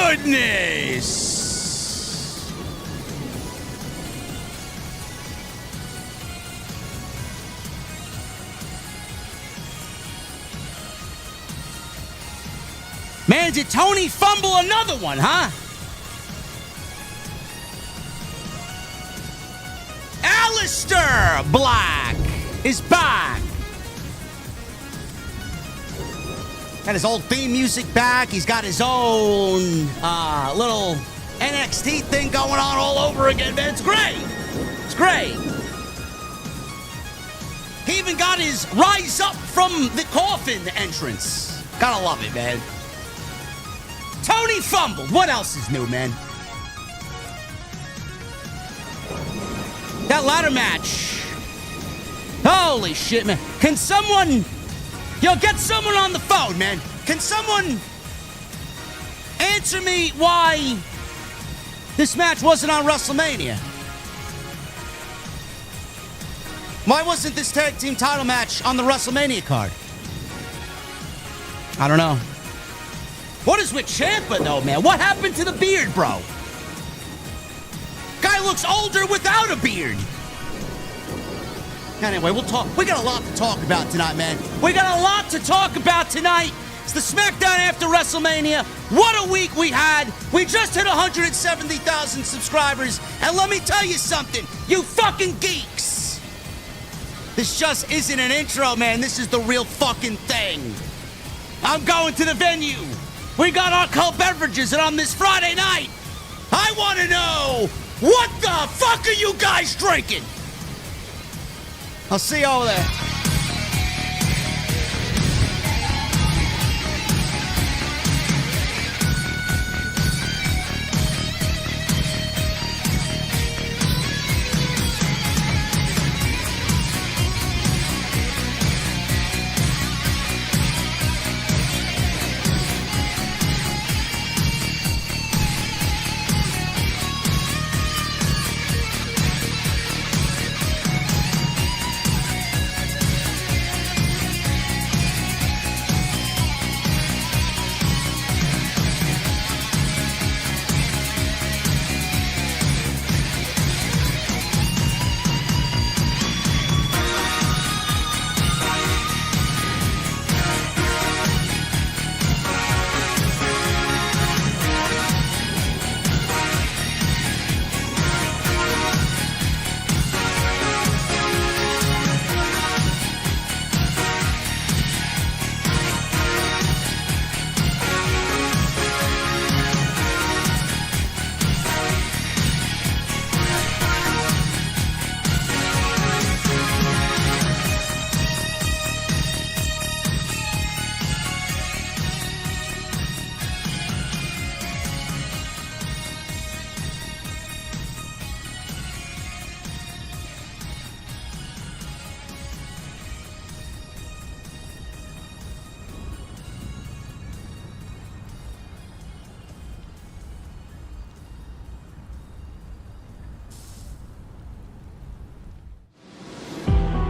goodness! Man, did Tony fumble another one, huh? Aleister Black is back. Got his old theme music back. He's got his own little NXT thing going on all over again, man. It's great. It's great. He even got his rise up from the coffin entrance. Gotta love it, man. Tony fumbled. What else is new, man? That ladder match. Holy shit, man. Can someone... Yo, get someone on the phone, man. Can someone answer me why this match wasn't on WrestleMania? Why wasn't this tag team title match on the WrestleMania card? I don't know. What is with Ciampa, though, man? What happened to the beard, bro? Guy looks older without a beard. Anyway, we'll talk. We got a lot to talk about tonight, man. We got a lot to talk about tonight. It's the SmackDown After WrestleMania. What a week we had. We just hit 170,000 subscribers. And let me tell you something, you fucking geeks. This just isn't an intro, man. This is the real fucking thing. I'm going to the venue. We got our cold beverages, and on this Friday night, I want to know, what the fuck are you guys drinking? I'll see you over there.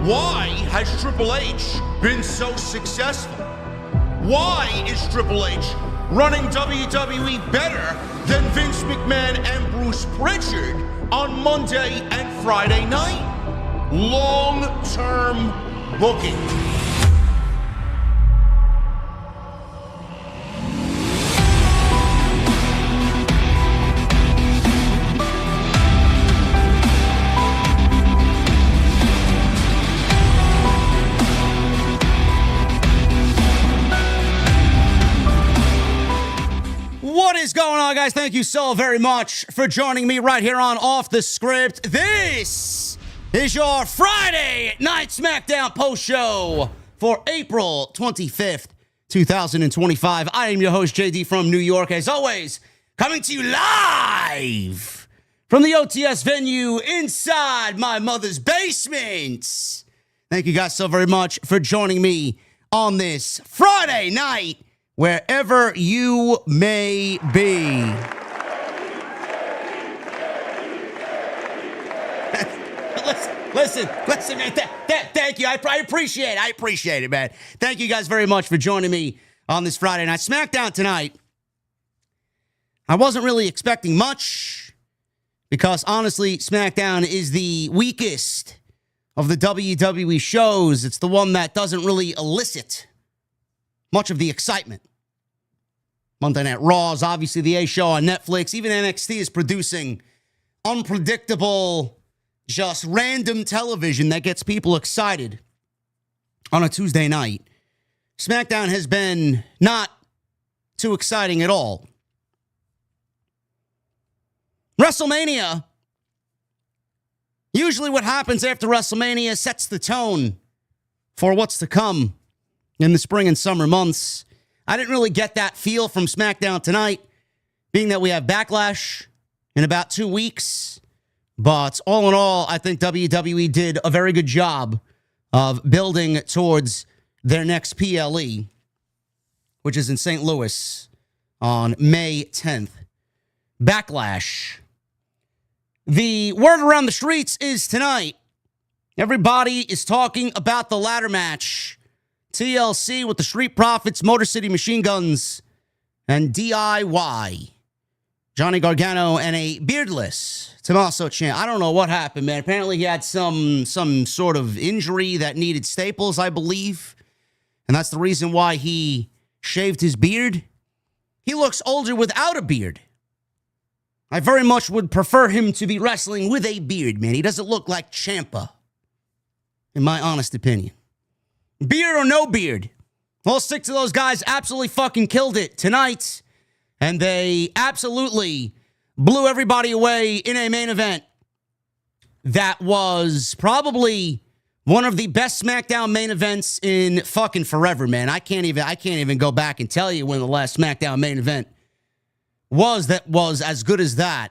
Why has Triple H been so successful? Why is Triple H running WWE better than Vince McMahon and Bruce Pritchard on Monday and Friday night? Long-term booking. What is going on, guys? Thank you so very much for joining me right here on Off the Script. This is your Friday Night SmackDown Post Show for April 25th, 2025. I am your host, JD from New York, as always, coming to you live from the OTS venue inside my mother's basement. Thank you guys so very much for joining me on this Friday night, wherever you may be. listen, man. Thank you. I appreciate it, man. Thank you guys very much for joining me on this Friday night. SmackDown tonight. I wasn't really expecting much because, honestly, SmackDown is the weakest of the WWE shows. It's the one that doesn't really elicit much of the excitement. Monday Night Raw is obviously the A show on Netflix. Even NXT is producing unpredictable, just random television that gets people excited on a Tuesday night. SmackDown has been not too exciting at all. WrestleMania, usually what happens after WrestleMania sets the tone for what's to come in the spring and summer months. I didn't really get that feel from SmackDown tonight, being that we have Backlash in about 2 weeks. But all in all, I think WWE did a very good job of building towards their next PLE, which is in St. Louis on May 10th. Backlash. The word around the streets is tonight, everybody is talking about the ladder match. TLC with the Street Profits, Motor City Machine Guns, and DIY. Johnny Gargano and a beardless Tommaso Ciampa. I don't know what happened, man. Apparently he had some sort of injury that needed staples, I believe. And that's the reason why he shaved his beard. He looks older without a beard. I very much would prefer him to be wrestling with a beard, man. He doesn't look like Ciampa, in my honest opinion. Beard or no beard, all 6 of those guys absolutely fucking killed it tonight. And they absolutely blew everybody away in a main event that was probably one of the best SmackDown main events in fucking forever, man. I can't even go back and tell you when the last SmackDown main event was that was as good as that.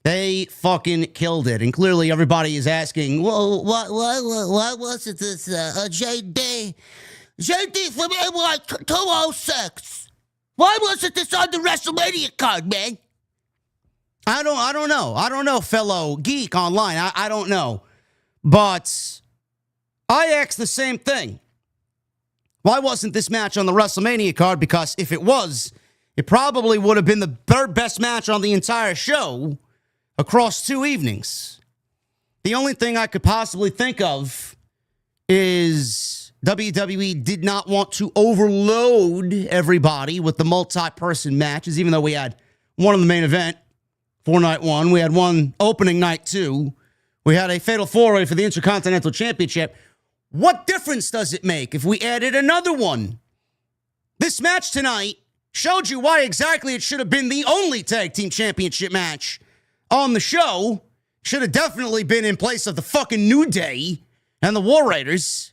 They fucking killed it. And clearly everybody is asking, well, why wasn't this JD from NY 206? Why wasn't this on the WrestleMania card, man? I don't know. I don't know, fellow geek online. I don't know. But I asked the same thing. Why wasn't this match on the WrestleMania card? Because if it was, it probably would have been the third best match on the entire show across 2 evenings. The only thing I could possibly think of is WWE did not want to overload everybody with the multi-person matches, even though we had one in the main event for night one. We had one opening night two. We had a fatal four-way for the Intercontinental Championship. What difference does it make if we added another one? This match tonight showed you why exactly it should have been the only tag team championship match on the show. Should have definitely been in place of the fucking New Day and the War Raiders.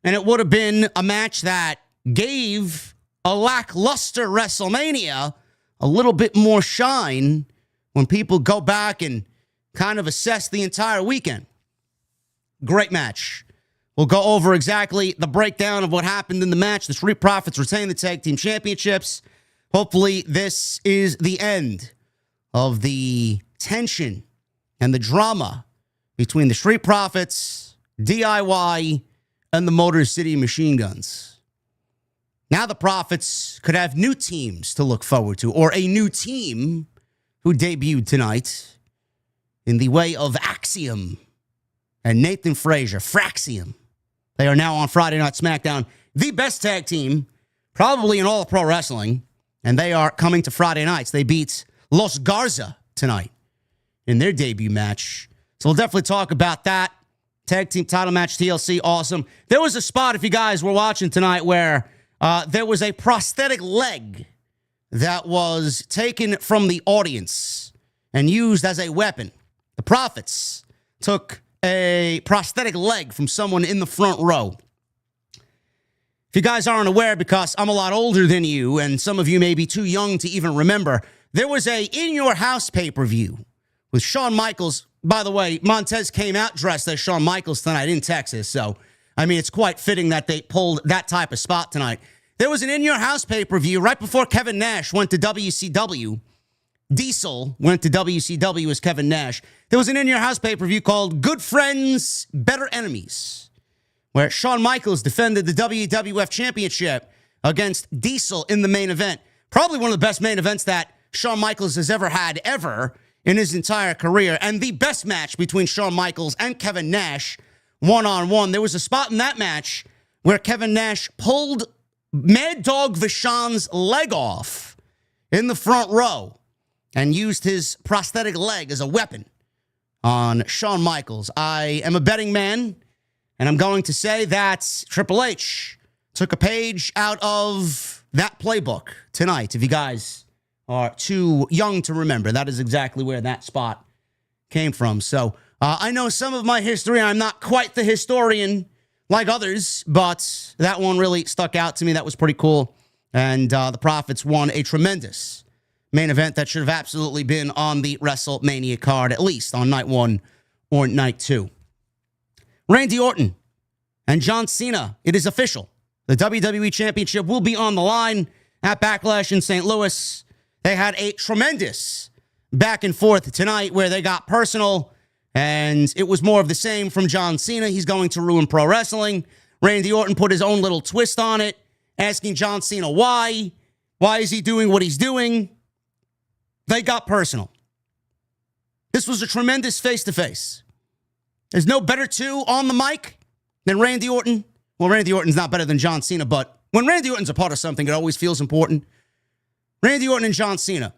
And it would have been a match that gave a lackluster WrestleMania a little bit more shine when people go back and kind of assess the entire weekend. Great match. We'll go over exactly the breakdown of what happened in the match. The Street Profits retain the tag team championships. Hopefully this is the end of the tension and the drama between the Street Profits, DIY, and the Motor City Machine Guns. Now the Profits could have new teams to look forward to, or a new team who debuted tonight in the way of Axiom and Nathan Frazier, Fraxium. They are now on Friday Night SmackDown, the best tag team probably in all of pro wrestling, and they are coming to Friday nights. They beat Los Garza tonight in their debut match. So we'll definitely talk about that. Tag team title match, TLC, awesome. There was a spot, if you guys were watching tonight, where there was a prosthetic leg that was taken from the audience and used as a weapon. The Profits took a prosthetic leg from someone in the front row. If you guys aren't aware, because I'm a lot older than you, and some of you may be too young to even remember, there was a In Your House pay-per-view with Shawn Michaels. By the way, Montez came out dressed as Shawn Michaels tonight in Texas, so, I mean, it's quite fitting that they pulled that type of spot tonight. There was an In Your House pay-per-view right before Kevin Nash went to WCW. Diesel went to WCW as Kevin Nash. There was an In Your House pay-per-view called Good Friends, Better Enemies, where Shawn Michaels defended the WWF Championship against Diesel in the main event. Probably one of the best main events that Shawn Michaels has ever had in his entire career, and the best match between Shawn Michaels and Kevin Nash one-on-one. There was a spot in that match where Kevin Nash pulled Mad Dog Vachon's leg off in the front row and used his prosthetic leg as a weapon on Shawn Michaels. I am a betting man, and I'm going to say that Triple H took a page out of that playbook tonight. If you guys are too young to remember, that is exactly where that spot came from. So I know some of my history. I'm not quite the historian like others, but that one really stuck out to me. That was pretty cool. And the Profits won a tremendous main event that should have absolutely been on the WrestleMania card, at least on night 1 or night 2. Randy Orton and John Cena, it is official. The WWE Championship will be on the line at Backlash in St. Louis. They had a tremendous back and forth tonight where they got personal, and it was more of the same from John Cena. He's going to ruin pro wrestling. Randy Orton put his own little twist on it, asking John Cena why. Why is he doing what he's doing? They got personal. This was a tremendous face-to-face. There's no better two on the mic than Randy Orton. Well, Randy Orton's not better than John Cena, but when Randy Orton's a part of something, it always feels important. Randy Orton and John Cena.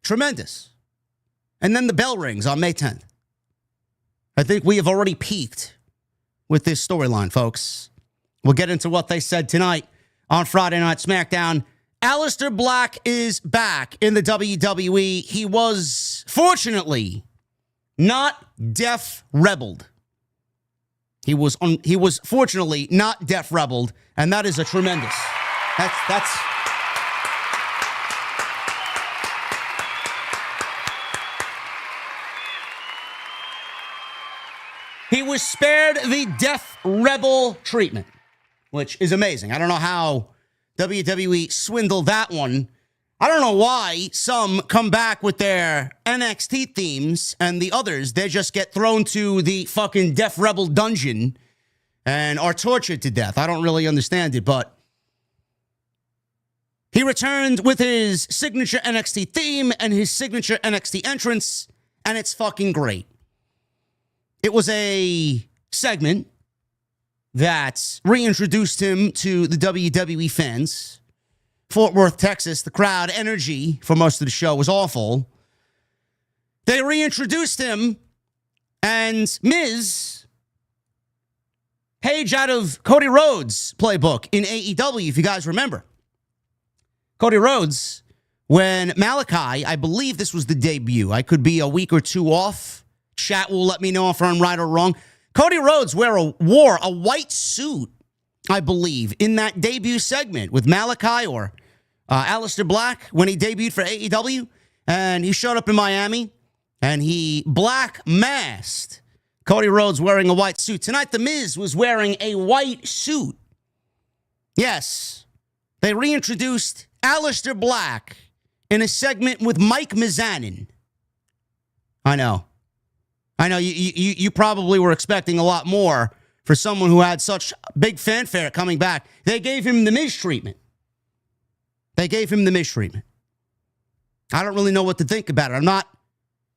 Tremendous. And then the bell rings on May 10th. I think we have already peaked with this storyline, folks. We'll get into what they said tonight on Friday Night SmackDown. Alistair Black is back in the WWE. He was, fortunately, not deaf-rebelled. He was fortunately not deaf-rebelled, and that is a tremendous. That's He was spared the death rebel treatment, which is amazing. I don't know how WWE swindled that one. I don't know why some come back with their NXT themes and the others, they just get thrown to the fucking death rebel dungeon and are tortured to death. I don't really understand it, but he returned with his signature NXT theme and his signature NXT entrance, and it's fucking great. It was a segment that reintroduced him to the WWE fans. Fort Worth, Texas, the crowd energy for most of the show was awful. They reintroduced him, and Miz, page out of Cody Rhodes' playbook in AEW, if you guys remember. Cody Rhodes, when Malachi, I believe this was the debut. I could be a week or two off. Chat will let me know if I'm right or wrong. Cody Rhodes wore a white suit, I believe, in that debut segment with Malachi or Aleister Black when he debuted for AEW. And he showed up in Miami, and he black masked Cody Rhodes wearing a white suit. Tonight, The Miz was wearing a white suit. Yes, they reintroduced Aleister Black in a segment with Mike Mizanin. I know, you probably were expecting a lot more for someone who had such big fanfare coming back. They gave him the Miz treatment. I don't really know what to think about it. I'm not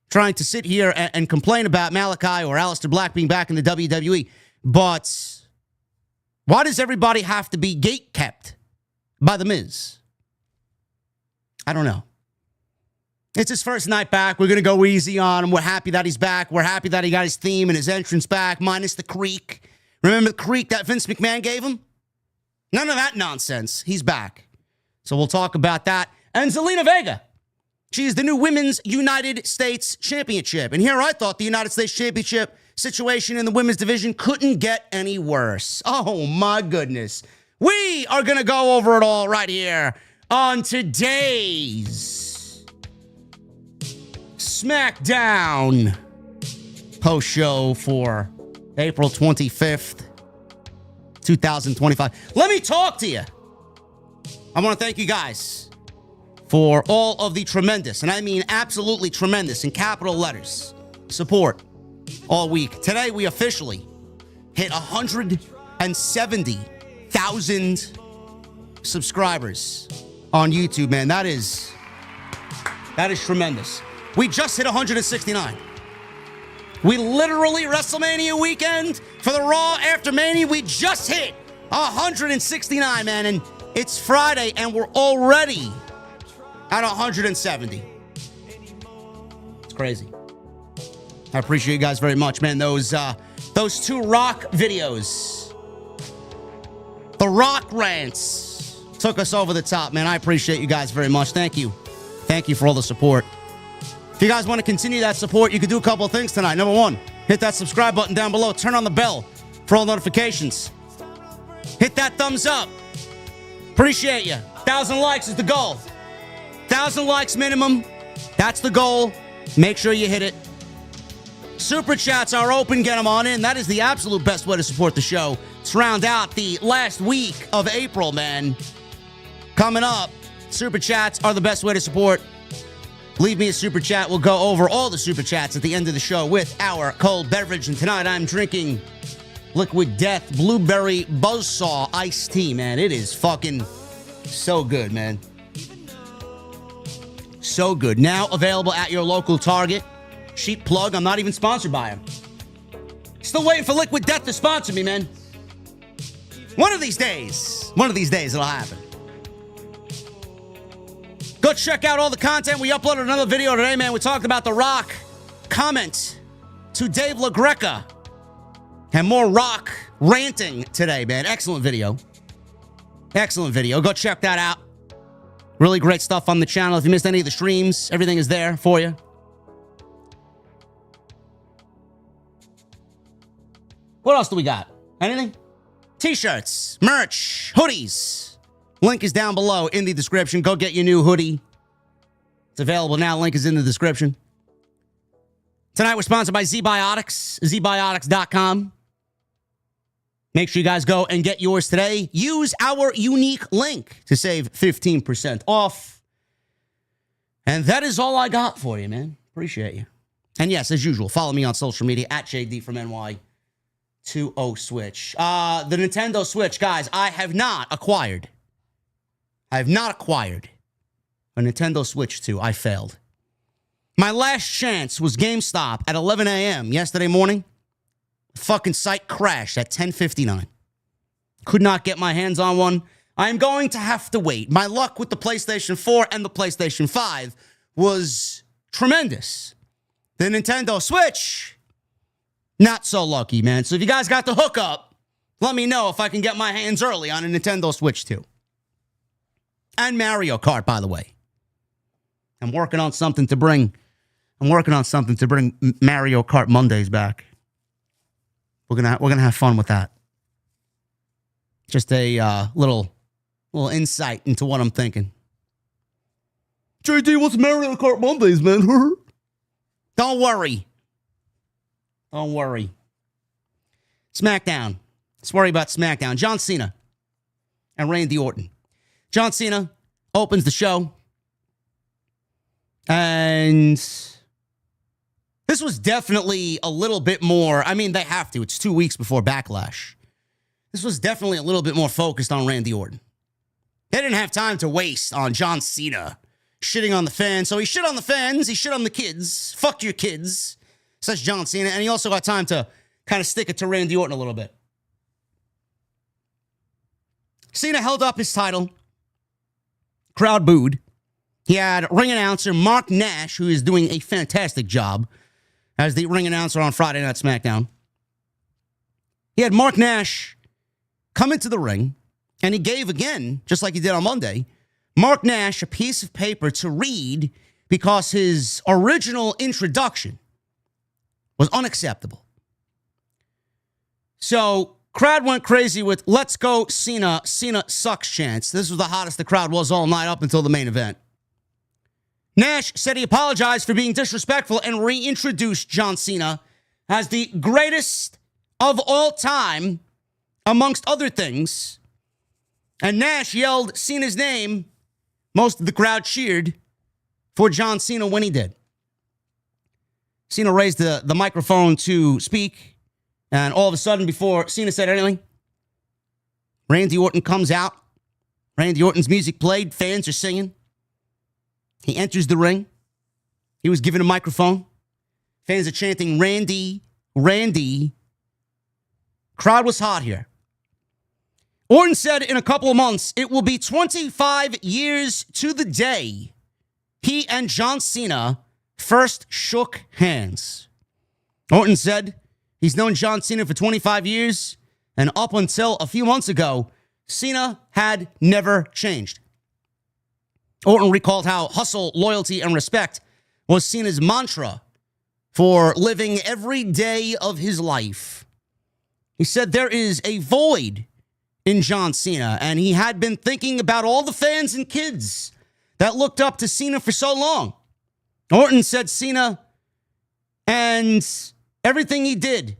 trying to sit here and complain about Malachi or Aleister Black being back in the WWE, but why does everybody have to be gate-kept by The Miz? I don't know. It's his first night back. We're going to go easy on him. We're happy that he's back. We're happy that he got his theme and his entrance back, minus the creak. Remember the creak that Vince McMahon gave him? None of that nonsense. He's back. So we'll talk about that. And Zelina Vega. She is the new Women's United States Championship. And here I thought the United States Championship situation in the women's division couldn't get any worse. Oh, my goodness. We are going to go over it all right here on today's SmackDown Post Show for April 25th, 2025. Let me talk to you. I want to thank you guys for all of the tremendous, and I mean absolutely tremendous in capital letters, support all week. Today, we officially hit 170,000 subscribers on YouTube, man. That is That is tremendous. We just hit 169. We literally, WrestleMania weekend for the Raw after Mania, we just hit 169, man. And it's Friday, and we're already at 170. It's crazy. I appreciate you guys very much, man. Those two Rock videos, the Rock rants, took us over the top, man. I appreciate you guys very much. Thank you. Thank you for all the support. If you guys want to continue that support, you can do a couple of things tonight. Number one, hit that subscribe button down below. Turn on the bell for all notifications. Hit that thumbs up. Appreciate you. 1,000 likes is the goal. 1,000 likes minimum. That's the goal. Make sure you hit it. Super chats are open. Get them on in. That is the absolute best way to support the show. Let's round out the last week of April, man. Coming up, super chats are the best way to support. Leave me a super chat. We'll go over all the super chats at the end of the show with our cold beverage. And tonight I'm drinking Liquid Death Blueberry Buzzsaw Iced Tea, man. It is fucking so good, man. So good. Now available at your local Target. Cheap plug. I'm not even sponsored by them. Still waiting for Liquid Death to sponsor me, man. One of these days it'll happen. Go check out all the content. We uploaded another video today, man. We talked about The Rock. Comment to Dave LaGreca. And more Rock ranting today, man. Excellent video. Excellent video. Go check that out. Really great stuff on the channel. If you missed any of the streams, everything is there for you. What else do we got? Anything? T-shirts, merch, hoodies. Link is down below in the description. Go get your new hoodie. It's available now. Link is in the description. Tonight we're sponsored by ZBiotics, zbiotics.com. Make sure you guys go and get yours today. Use our unique link to save 15% off. And that is all I got for you, man. Appreciate you. And yes, as usual, follow me on social media at JDfromNY. 20Switch. The Nintendo Switch, guys, I have not acquired a Nintendo Switch 2. I failed. My last chance was GameStop at 11 a.m. yesterday morning. The fucking site crashed at 10:59. Could not get my hands on one. I'm going to have to wait. My luck with the PlayStation 4 and the PlayStation 5 was tremendous. The Nintendo Switch, not so lucky, man. So if you guys got the hookup, let me know if I can get my hands early on a Nintendo Switch 2. And Mario Kart, by the way. I'm working on something to bring Mario Kart Mondays back. We're gonna have fun with that. Just a little insight into what I'm thinking. JD, what's Mario Kart Mondays, man? Don't worry. SmackDown. Let's worry about SmackDown. John Cena and Randy Orton. John Cena opens the show. And this was definitely a little bit more. I mean, they have to. It's 2 weeks before Backlash. This was definitely a little bit more focused on Randy Orton. They didn't have time to waste on John Cena shitting on the fans. So he shit on the fans. He shit on the kids. Fuck your kids, says John Cena. And he also got time to kind of stick it to Randy Orton a little bit. Cena held up his title. Crowd booed. He had ring announcer Mark Nash, who is doing a fantastic job as the ring announcer on Friday Night SmackDown. He had Mark Nash come into the ring, and he gave again, just like he did on Monday, Mark Nash a piece of paper to read because his original introduction was unacceptable. So, crowd went crazy with, let's go Cena, Cena sucks chants. This was the hottest the crowd was all night up until the main event. Nash said he apologized for being disrespectful and reintroduced John Cena as the greatest of all time, amongst other things. And Nash yelled Cena's name. Most of the crowd cheered for John Cena when he did. Cena raised the microphone to speak, and all of a sudden, before Cena said anything, Randy Orton comes out. Randy Orton's music played. Fans are singing. He enters the ring. He was given a microphone. Fans are chanting, Randy, Randy. Crowd was hot here. Orton said in a couple of months, it will be 25 years to the day he and John Cena first shook hands. Orton said he's known John Cena for 25 years, and up until a few months ago, Cena had never changed. Orton recalled how hustle, loyalty, and respect was Cena's mantra for living every day of his life. He said there is a void in John Cena, and he had been thinking about all the fans and kids that looked up to Cena for so long. Orton said Cena and everything he did,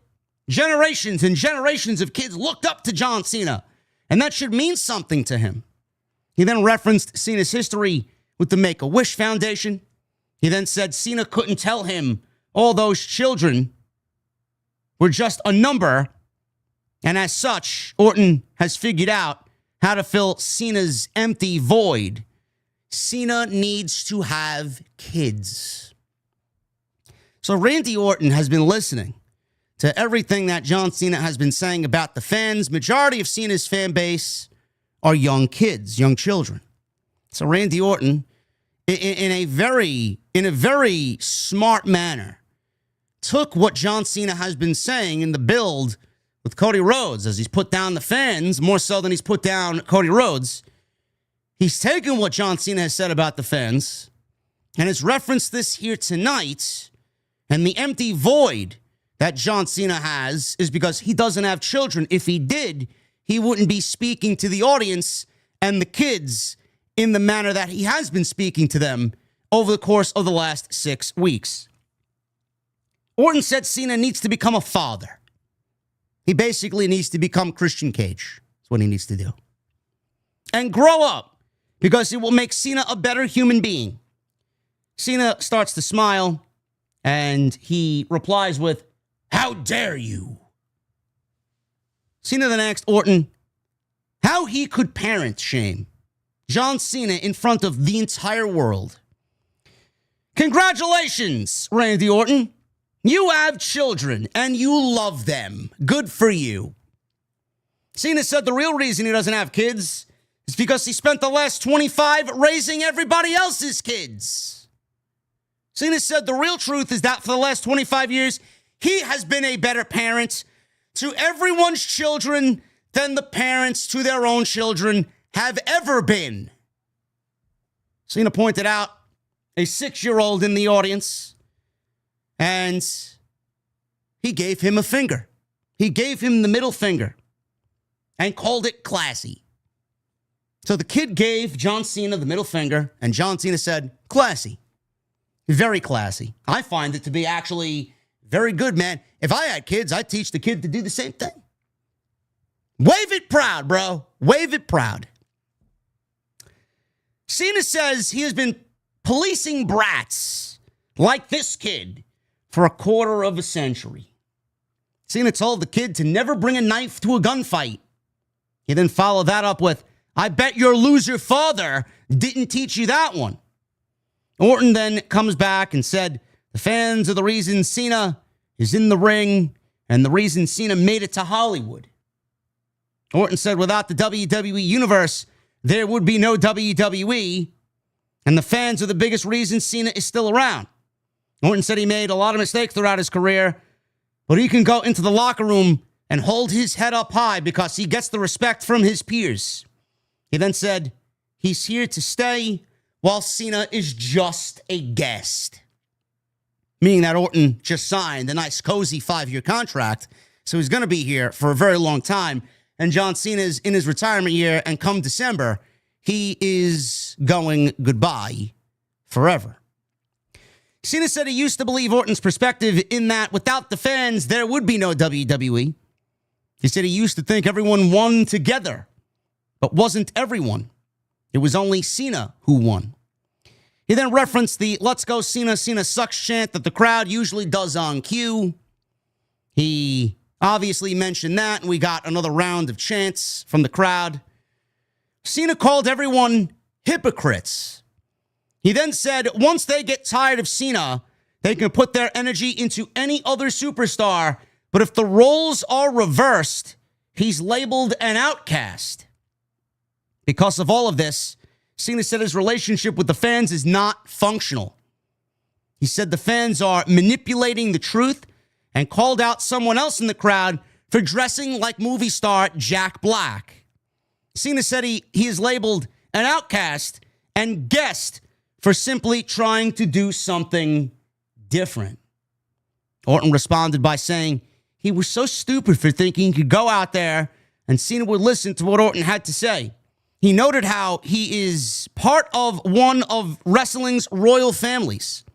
generations and generations of kids looked up to John Cena, and that should mean something to him. He then referenced Cena's history with the Make-A-Wish Foundation. He then said Cena couldn't tell him all those children were just a number, and as such, Orton has figured out how to fill Cena's empty void. Cena needs to have kids. So Randy Orton has been listening to everything that John Cena has been saying about the fans. Majority of Cena's fan base are young kids, young children. So Randy Orton, in a very smart manner, took what John Cena has been saying in the build with Cody Rhodes, as he's put down the fans more so than he's put down Cody Rhodes. He's taken what John Cena has said about the fans and has referenced this here tonight. And the empty void that John Cena has is because he doesn't have children. If he did, he wouldn't be speaking to the audience and the kids in the manner that he has been speaking to them over the course of the last 6 weeks. Orton said Cena needs to become a father. He basically needs to become Christian Cage. That's what he needs to do. And grow up, because it will make Cena a better human being. Cena starts to smile, and he replies with, "How dare you?" Cena then asked Orton how he could parent shame John Cena in front of the entire world. "Congratulations, Randy Orton. You have children, and you love them. Good for you." Cena said the real reason he doesn't have kids is because he spent the last 25 raising everybody else's kids. Cena said the real truth is that for the last 25 years, he has been a better parent to everyone's children than the parents to their own children have ever been. Cena pointed out a 6-year-old in the audience, and he gave him a finger. He gave him the middle finger and called it classy. So the kid gave John Cena the middle finger, and John Cena said, "Classy. Very classy. I find it to be actually very good, man. If I had kids, I'd teach the kid to do the same thing." Wave it proud, bro. Wave it proud. Cena says he has been policing brats like this kid for a quarter of a century. Cena told the kid to never bring a knife to a gunfight. He then followed that up with, "I bet your loser father didn't teach you that one." Orton then comes back and said, the fans are the reason Cena is in the ring and the reason Cena made it to Hollywood. Orton said without the WWE Universe, there would be no WWE, and the fans are the biggest reason Cena is still around. Orton said he made a lot of mistakes throughout his career, but he can go into the locker room and hold his head up high because he gets the respect from his peers. He then said he's here to stay while Cena is just a guest. Meaning that Orton just signed a nice, cozy 5-year contract, so he's going to be here for a very long time. And John Cena's in his retirement year, and come December, he is going goodbye forever. Cena said he used to believe Orton's perspective in that without the fans, there would be no WWE. He said he used to think everyone won together, but wasn't everyone. It was only Cena who won. He then referenced the "Let's go Cena, Cena sucks" chant that the crowd usually does on cue. He obviously mentioned that, and we got another round of chants from the crowd. Cena called everyone hypocrites. He then said once they get tired of Cena, they can put their energy into any other superstar, but if the roles are reversed, he's labeled an outcast. Because of all of this, Cena said his relationship with the fans is not functional. He said the fans are manipulating the truth and called out someone else in the crowd for dressing like movie star Jack Black. Cena said he is labeled an outcast and guest for simply trying to do something different. Orton responded by saying he was so stupid for thinking he could go out there and Cena would listen to what Orton had to say. He noted how he is part of one of wrestling's royal families.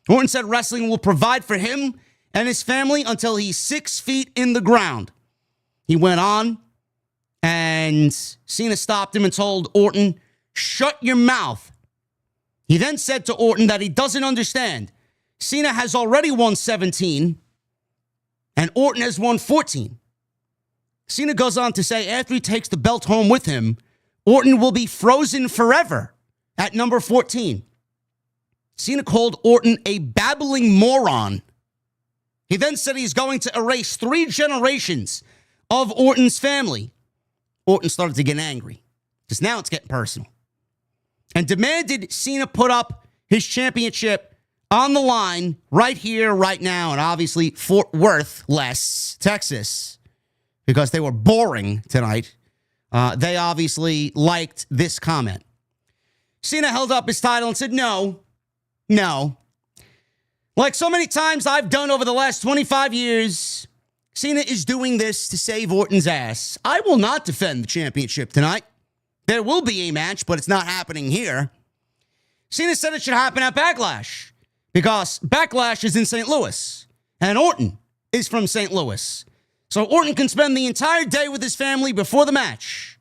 Orton said wrestling will provide for him and his family until he's 6 feet in the ground. He went on, and Cena stopped him and told Orton, "Shut your mouth." He then said to Orton that he doesn't understand. Cena has already won 17, and Orton has won 14. Cena goes on to say after he takes the belt home with him, Orton will be frozen forever at number 14. Cena called Orton a babbling moron. He then said he's going to erase 3 generations of Orton's family. Orton started to get angry, because now it's getting personal, and demanded Cena put up his championship on the line right here, right now, and obviously Fort Worth, Texas, because they were boring tonight. They obviously liked this comment. Cena held up his title and said, no. Like so many times I've done over the last 25 years, Cena is doing this to save Orton's ass. I will not defend the championship tonight. There will be a match, but it's not happening here. Cena said it should happen at Backlash, because Backlash is in St. Louis, and Orton is from St. Louis. So Orton can spend the entire day with his family before the match.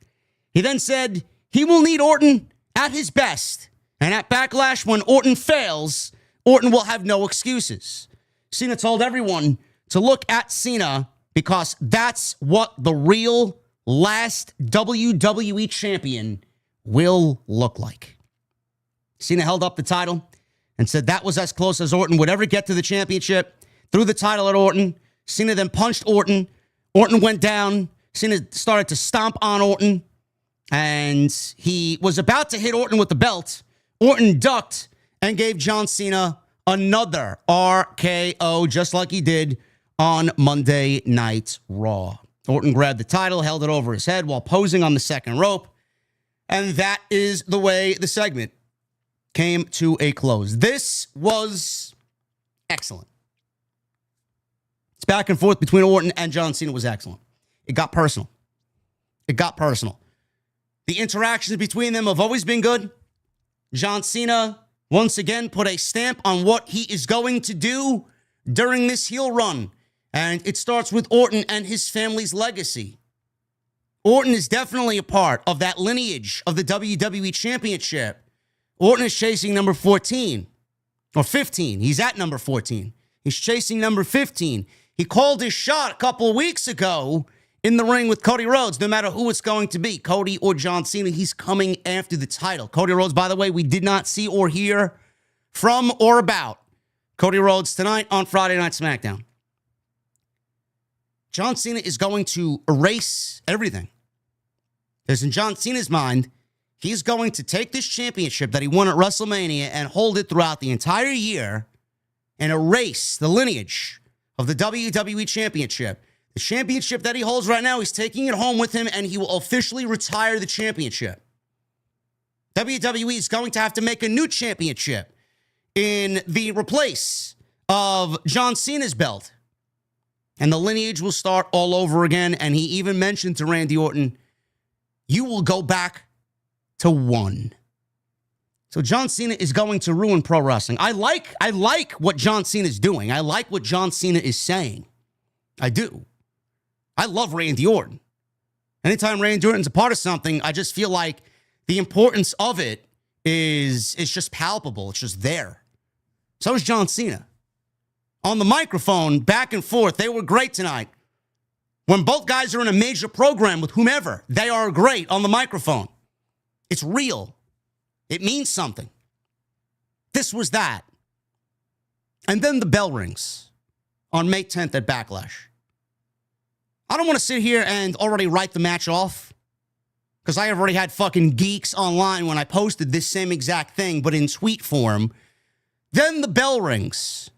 He then said he will need Orton at his best, and at Backlash, when Orton fails, Orton will have no excuses. Cena told everyone to look at Cena because that's what the real last WWE champion will look like. Cena held up the title and said that was as close as Orton would ever get to the championship. Threw the title at Orton. Cena then punched Orton. Orton went down. Cena started to stomp on Orton, and he was about to hit Orton with the belt. Orton ducked and gave John Cena another RKO, just like he did on Monday Night Raw. Orton grabbed the title, held it over his head while posing on the second rope, and that is the way the segment came to a close. This was excellent. It's back and forth between Orton and John Cena was excellent. It got personal. The interactions between them have always been good. John Cena once again put a stamp on what he is going to do during this heel run. And it starts with Orton and his family's legacy. Orton is definitely a part of that lineage of the WWE Championship. Orton is chasing number 14 or 15. He's at number 14. He's chasing number 15. He called his shot a couple of weeks ago in the ring with Cody Rhodes. No matter who it's going to be, Cody or John Cena, he's coming after the title. Cody Rhodes, by the way, we did not see or hear from or about Cody Rhodes tonight on Friday Night SmackDown. John Cena is going to erase everything. Because in John Cena's mind, he's going to take this championship that he won at WrestleMania and hold it throughout the entire year and erase the lineage of the WWE Championship. The championship that he holds right now, he's taking it home with him, and he will officially retire the championship. WWE is going to have to make a new championship in the replace of John Cena's belt. And the lineage will start all over again. And he even mentioned to Randy Orton, you will go back to 1. So John Cena is going to ruin pro wrestling. I like what John Cena is doing. I like what John Cena is saying. I do. I love Randy Orton. Anytime Randy Orton's a part of something, I just feel like the importance of it is just palpable. It's just there. So is John Cena. On the microphone, back and forth, they were great tonight. When both guys are in a major program with whomever, they are great on the microphone. It's real. It means something. This was that. And then the bell rings on May 10th at Backlash. I don't want to sit here and already write the match off, because I have already had fucking geeks online when I posted this same exact thing, but in tweet form. Then the bell rings.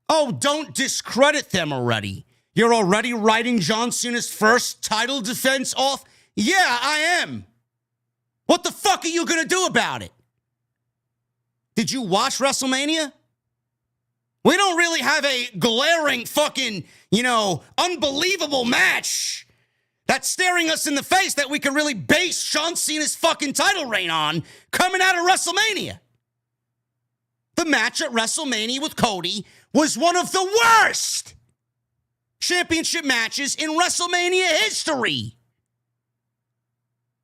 Oh, don't discredit them already. You're already writing John Cena's first title defense off? Yeah, I am. What the fuck are you going to do about it? Did you watch WrestleMania? We don't really have a glaring fucking, unbelievable match that's staring us in the face that we can really base John Cena's fucking title reign on coming out of WrestleMania. The match at WrestleMania with Cody was one of the worst championship matches in WrestleMania history.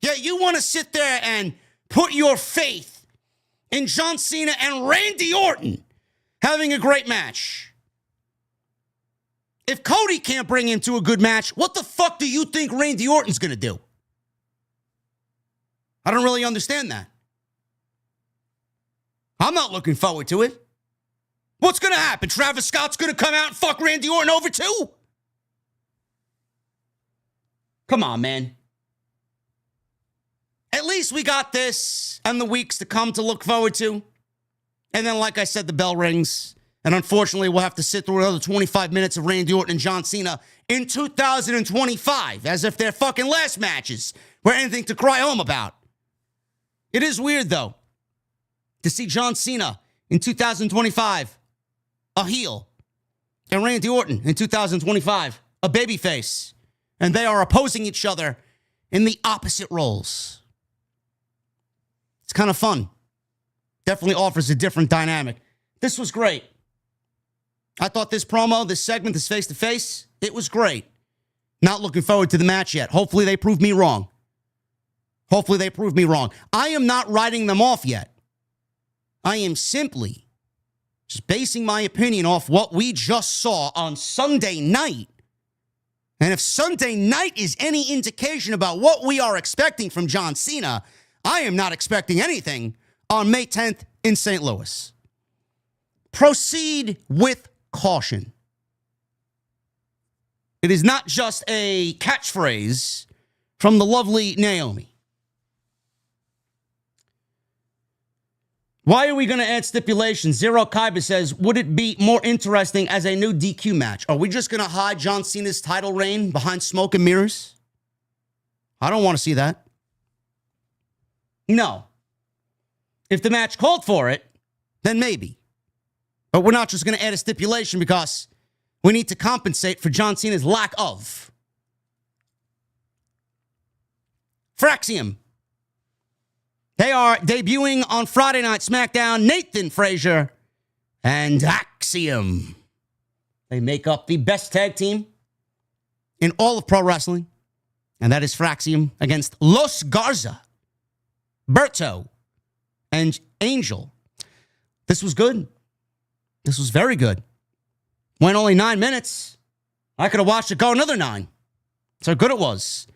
Yet you want to sit there and put your faith in John Cena and Randy Orton having a great match. If Cody can't bring him to a good match, what the fuck do you think Randy Orton's going to do? I don't really understand that. I'm not looking forward to it. What's going to happen? Travis Scott's going to come out and fuck Randy Orton over too? Come on, man. At least we got this and the weeks to come to look forward to. And then, like I said, the bell rings. And unfortunately, we'll have to sit through another 25 minutes of Randy Orton and John Cena in 2025, as if their fucking last matches were anything to cry home about. It is weird, though, to see John Cena in 2025, a heel, and Randy Orton in 2025, a babyface. And they are opposing each other in the opposite roles. It's kind of fun. Definitely offers a different dynamic. This was great. I thought this promo, this segment, this face-to-face, it was great. Not looking forward to the match yet. Hopefully they prove me wrong. Hopefully they prove me wrong. I am not writing them off yet. I am simply just basing my opinion off what we just saw on Sunday night. And if Sunday night is any indication about what we are expecting from John Cena, I am not expecting anything on May 10th in St. Louis. Proceed with caution. It is not just a catchphrase from the lovely Naomi. Why are we going to add stipulations? Zero Kaiba says, would it be more interesting as a new DQ match? Are we just going to hide John Cena's title reign behind smoke and mirrors? I don't want to see that. No. If the match called for it, then maybe. But we're not just going to add a stipulation because we need to compensate for John Cena's lack of. For Axiom, they are debuting on Friday Night SmackDown, Nathan Fraizer and Axiom. They make up the best tag team in all of pro wrestling. And that is for Axiom against Los Garza, Berto, and Angel. This was good. This was very good. Went only 9 minutes. I could have watched it go another 9. That's how good it was.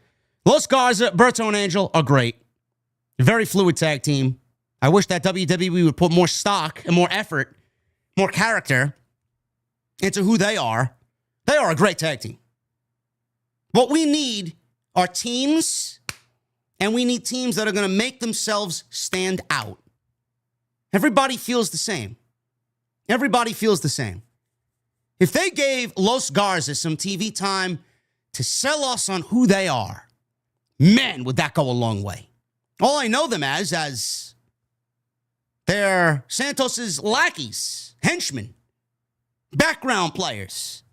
Los Garza, Berto, and Angel are great. Very fluid tag team. I wish that WWE would put more stock and more effort, more character into who they are. They are a great tag team. What we need are teams, and we need teams that are going to make themselves stand out. Everybody feels the same. Everybody feels the same. If they gave Los Garza some TV time to sell us on who they are, man, would that go a long way. All I know them as they're Santos's lackeys, henchmen, background players.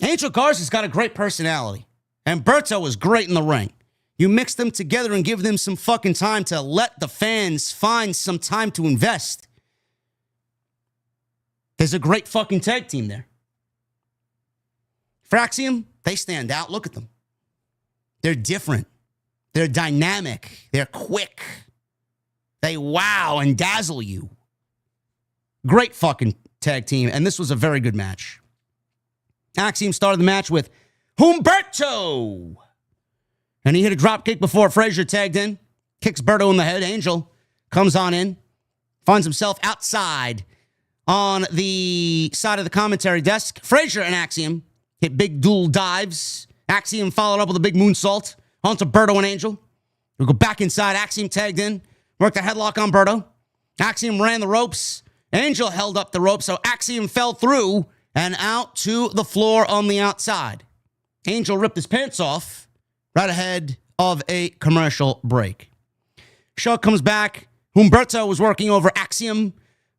Angel Garza's got a great personality, and Berto is great in the ring. You mix them together and give them some fucking time to let the fans find some time to invest. There's a great fucking tag team there. For Axiom, they stand out. Look at them. They're different. They're dynamic. They're quick. They wow and dazzle you. Great fucking tag team, and this was a very good match. Axiom started the match with Humberto. And he hit a drop kick before Fraizer tagged in. Kicks Berto in the head. Angel comes on in. finds himself outside on the side of the commentary desk. Fraizer and Axiom hit big dual dives. Axiom followed up with a big moonsault onto Berto and Angel. We go back inside. Axiom tagged in, worked a headlock on Berto. Axiom ran the ropes. Angel held up the rope, so Axiom fell through and out to the floor on the outside. Angel ripped his pants off right ahead of a commercial break. Show comes back. Humberto was working over Axiom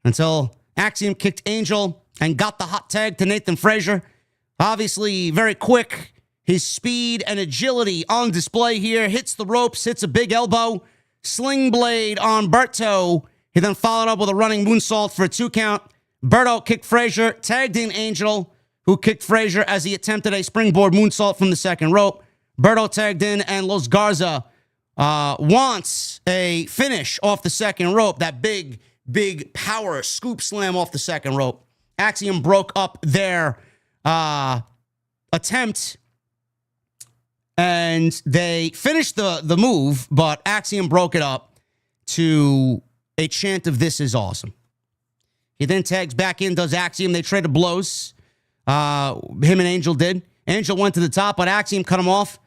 until Axiom kicked Angel and got the hot tag to Nathan Fraizer. Obviously, very quick. His speed and agility on display here. Hits the ropes, hits a big elbow. Sling blade on Berto. He then followed up with a running moonsault for a 2 count. Berto kicked Fraizer, tagged in Angel, who kicked Fraizer as he attempted a springboard moonsault from the second rope. Berto tagged in, and Los Garza wants a finish off the second rope. That big power scoop slam off the second rope. Axiom broke up their attempt, and they finished the move, but Axiom broke it up to a chant of "This is awesome." He then tags back in, does Axiom. They traded blows. Him and Angel did. Angel went to the top, but Axiom cut him off.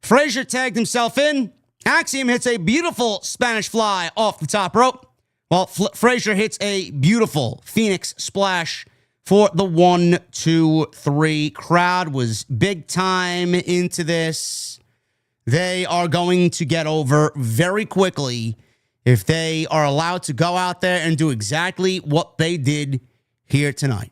Fraizer tagged himself in. Axiom hits a beautiful Spanish fly off the top rope, while Fraizer hits a beautiful Phoenix splash for the 1, 2, 3. Crowd was big time into this. They are going to get over very quickly if they are allowed to go out there and do exactly what they did here tonight.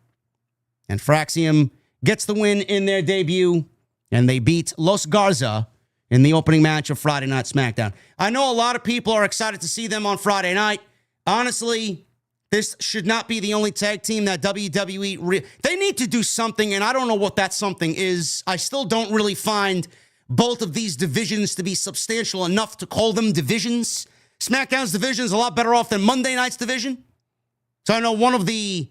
And Fraxium gets the win in their debut, and they beat Los Garza in the opening match of Friday Night SmackDown. I know a lot of people are excited to see them on Friday night. Honestly, this should not be the only tag team that WWE... They need to do something, and I don't know what that something is. I still don't really find both of these divisions to be substantial enough to call them divisions. SmackDown's division is a lot better off than Monday Night's division. So I know one of the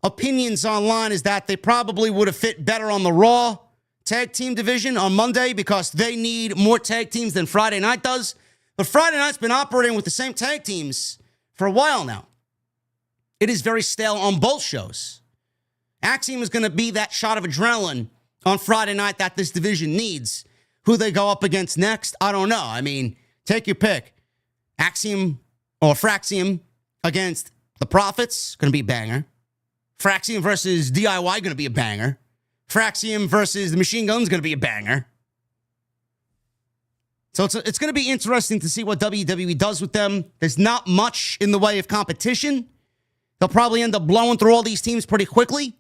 opinions online is that they probably would have fit better on the Raw tag team division on Monday because they need more tag teams than Friday Night does. But Friday Night's been operating with the same tag teams for a while now. It is very stale on both shows. Axiom is going to be that shot of adrenaline on Friday night that this division needs. Who they go up against next, I don't know. I mean, take your pick. Axiom or Fraxium against the Profits, going to be a banger. Fraxium versus DIY, going to be a banger. Fraxium versus the Machine Guns, going to be a banger. So it's going to be interesting to see what WWE does with them. There's not much in the way of competition. They'll probably end up blowing through all these teams pretty quickly.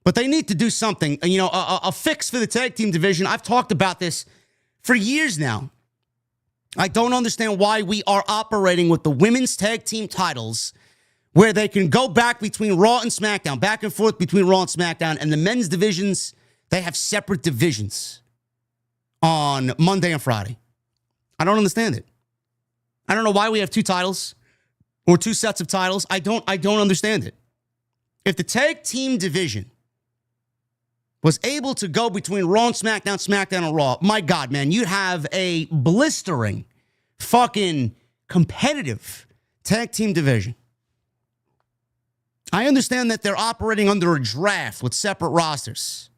But they need to do something. You know, a fix for the tag team division. I've talked about this for years now. I don't understand why we are operating with the women's tag team titles where they can go back between Raw and SmackDown, back and forth between Raw and SmackDown, and the men's divisions, they have separate divisions on Monday and Friday. I don't understand it. I don't know why we have 2 titles or 2 sets of titles. I don't understand it. If the tag team division was able to go between Raw and SmackDown, SmackDown and Raw, my God, man, you'd have a blistering, fucking competitive tag team division. I understand that they're operating under a draft with separate rosters,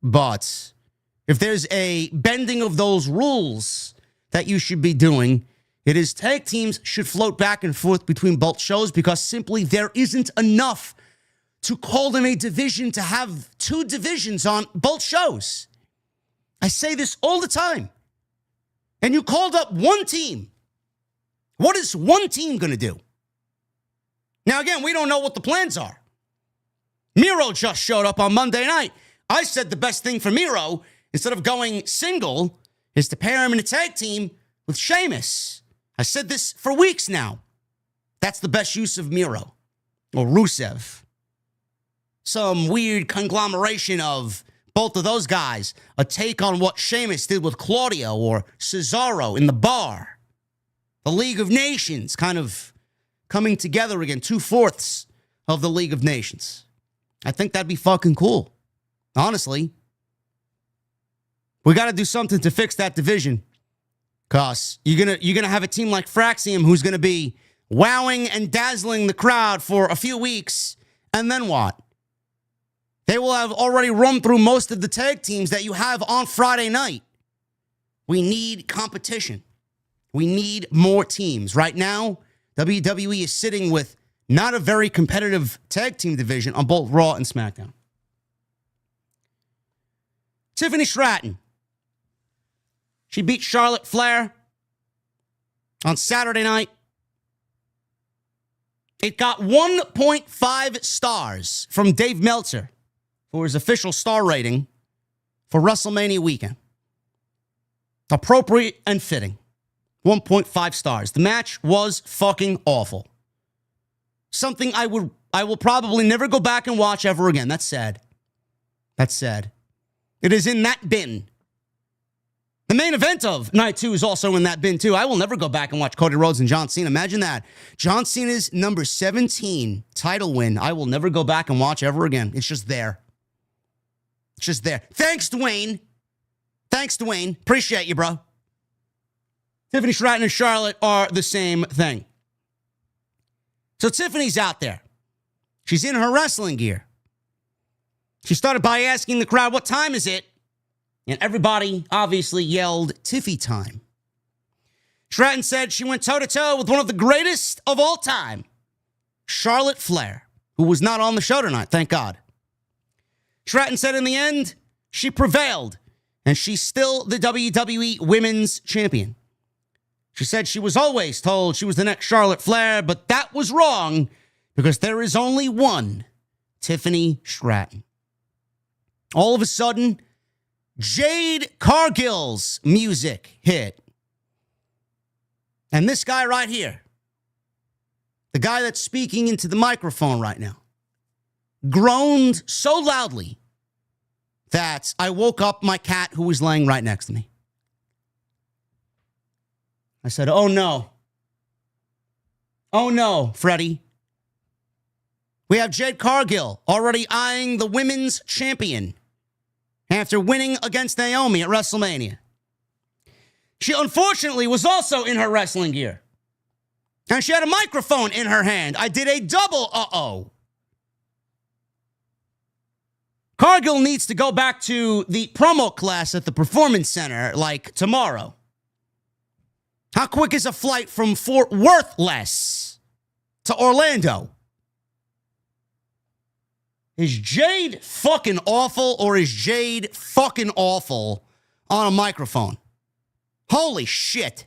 but if there's a bending of those rules that you should be doing, it is tag teams should float back and forth between both shows because simply there isn't enough to call them a division to have 2 divisions on both shows. I say this all the time. And you called up one team. What is one team going to do? Now, again, we don't know what the plans are. Miro just showed up on Monday night. I said the best thing for Miro, instead of going single, is to pair him in a tag team with Sheamus. I said this for weeks now. That's the best use of Miro or Rusev. Some weird conglomeration of both of those guys. A take on what Sheamus did with Claudio or Cesaro in the bar. The League of Nations kind of coming together again. 2/4 of the League of Nations. I think that'd be fucking cool. Honestly. We got to do something to fix that division. Because you're gonna have a team like Fraxium who's going to be wowing and dazzling the crowd for a few weeks, and then what? They will have already run through most of the tag teams that you have on Friday night. We need competition. We need more teams. Right now, WWE is sitting with not a very competitive tag team division on both Raw and SmackDown. Tiffany Stratton. She beat Charlotte Flair on Saturday night. It got 1.5 stars from Dave Meltzer for his official star rating for WrestleMania weekend. Appropriate and fitting. 1.5 stars. The match was fucking awful. Something I will probably never go back and watch ever again. That's sad. That's sad. It is in that bin. The main event of night 2 is also in that bin too. I will never go back and watch Cody Rhodes and John Cena. Imagine that. John Cena's number 17 title win. I will never go back and watch ever again. It's just there. It's just there. Thanks, Dwayne. Thanks, Dwayne. Appreciate you, bro. Tiffany Stratton and Charlotte are the same thing. So Tiffany's out there. She's in her wrestling gear. She started by asking the crowd, what time is it? And everybody obviously yelled, Tiffy time. Stratton said she went toe-to-toe with one of the greatest of all time, Charlotte Flair, who was not on the show tonight, thank God. Stratton said in the end, she prevailed, and she's still the WWE Women's Champion. She said she was always told she was the next Charlotte Flair, but that was wrong because there is only one Tiffany Stratton. All of a sudden, Jade Cargill's music hit. And this guy right here, the guy that's speaking into the microphone right now, groaned so loudly that I woke up my cat who was laying right next to me. I said, oh no. Oh no, Freddie. We have Jade Cargill already eyeing the women's champion after winning against Naomi at WrestleMania. She unfortunately was also in her wrestling gear. And she had a microphone in her hand. I did a double uh-oh. Cargill needs to go back to the promo class at the Performance Center like tomorrow. How quick is a flight from Fort Worthless to Orlando? Is Jade fucking awful or is Jade fucking awful on a microphone? Holy shit.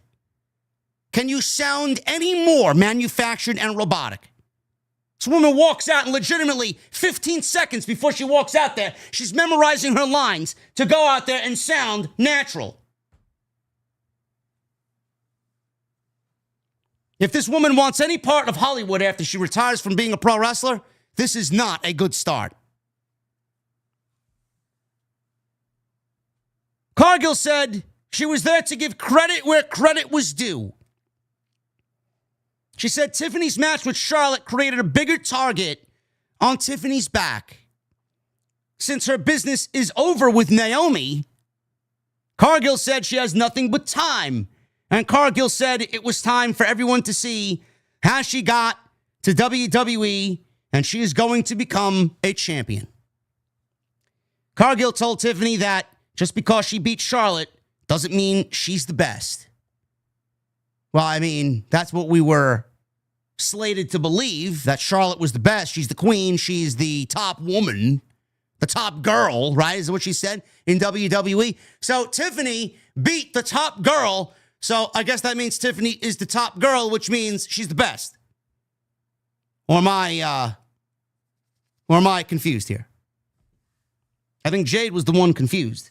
Can you sound any more manufactured and robotic? This woman walks out and legitimately 15 seconds before she walks out there, she's memorizing her lines to go out there and sound natural. If this woman wants any part of Hollywood after she retires from being a pro wrestler, this is not a good start. Cargill said she was there to give credit where credit was due. She said Tiffany's match with Charlotte created a bigger target on Tiffany's back. Since her business is over with Naomi, Cargill said she has nothing but time. And Cargill said it was time for everyone to see how she got to WWE, and she is going to become a champion. Cargill told Tiffany that just because she beat Charlotte doesn't mean she's the best. Well, I mean, that's what we were slated to believe, that Charlotte was the best. She's the queen. She's the top woman, the top girl, right? Is what she said in WWE. So Tiffany beat the top girl. So I guess that means Tiffany is the top girl, which means she's the best. Or am I confused here? I think Jade was the one confused.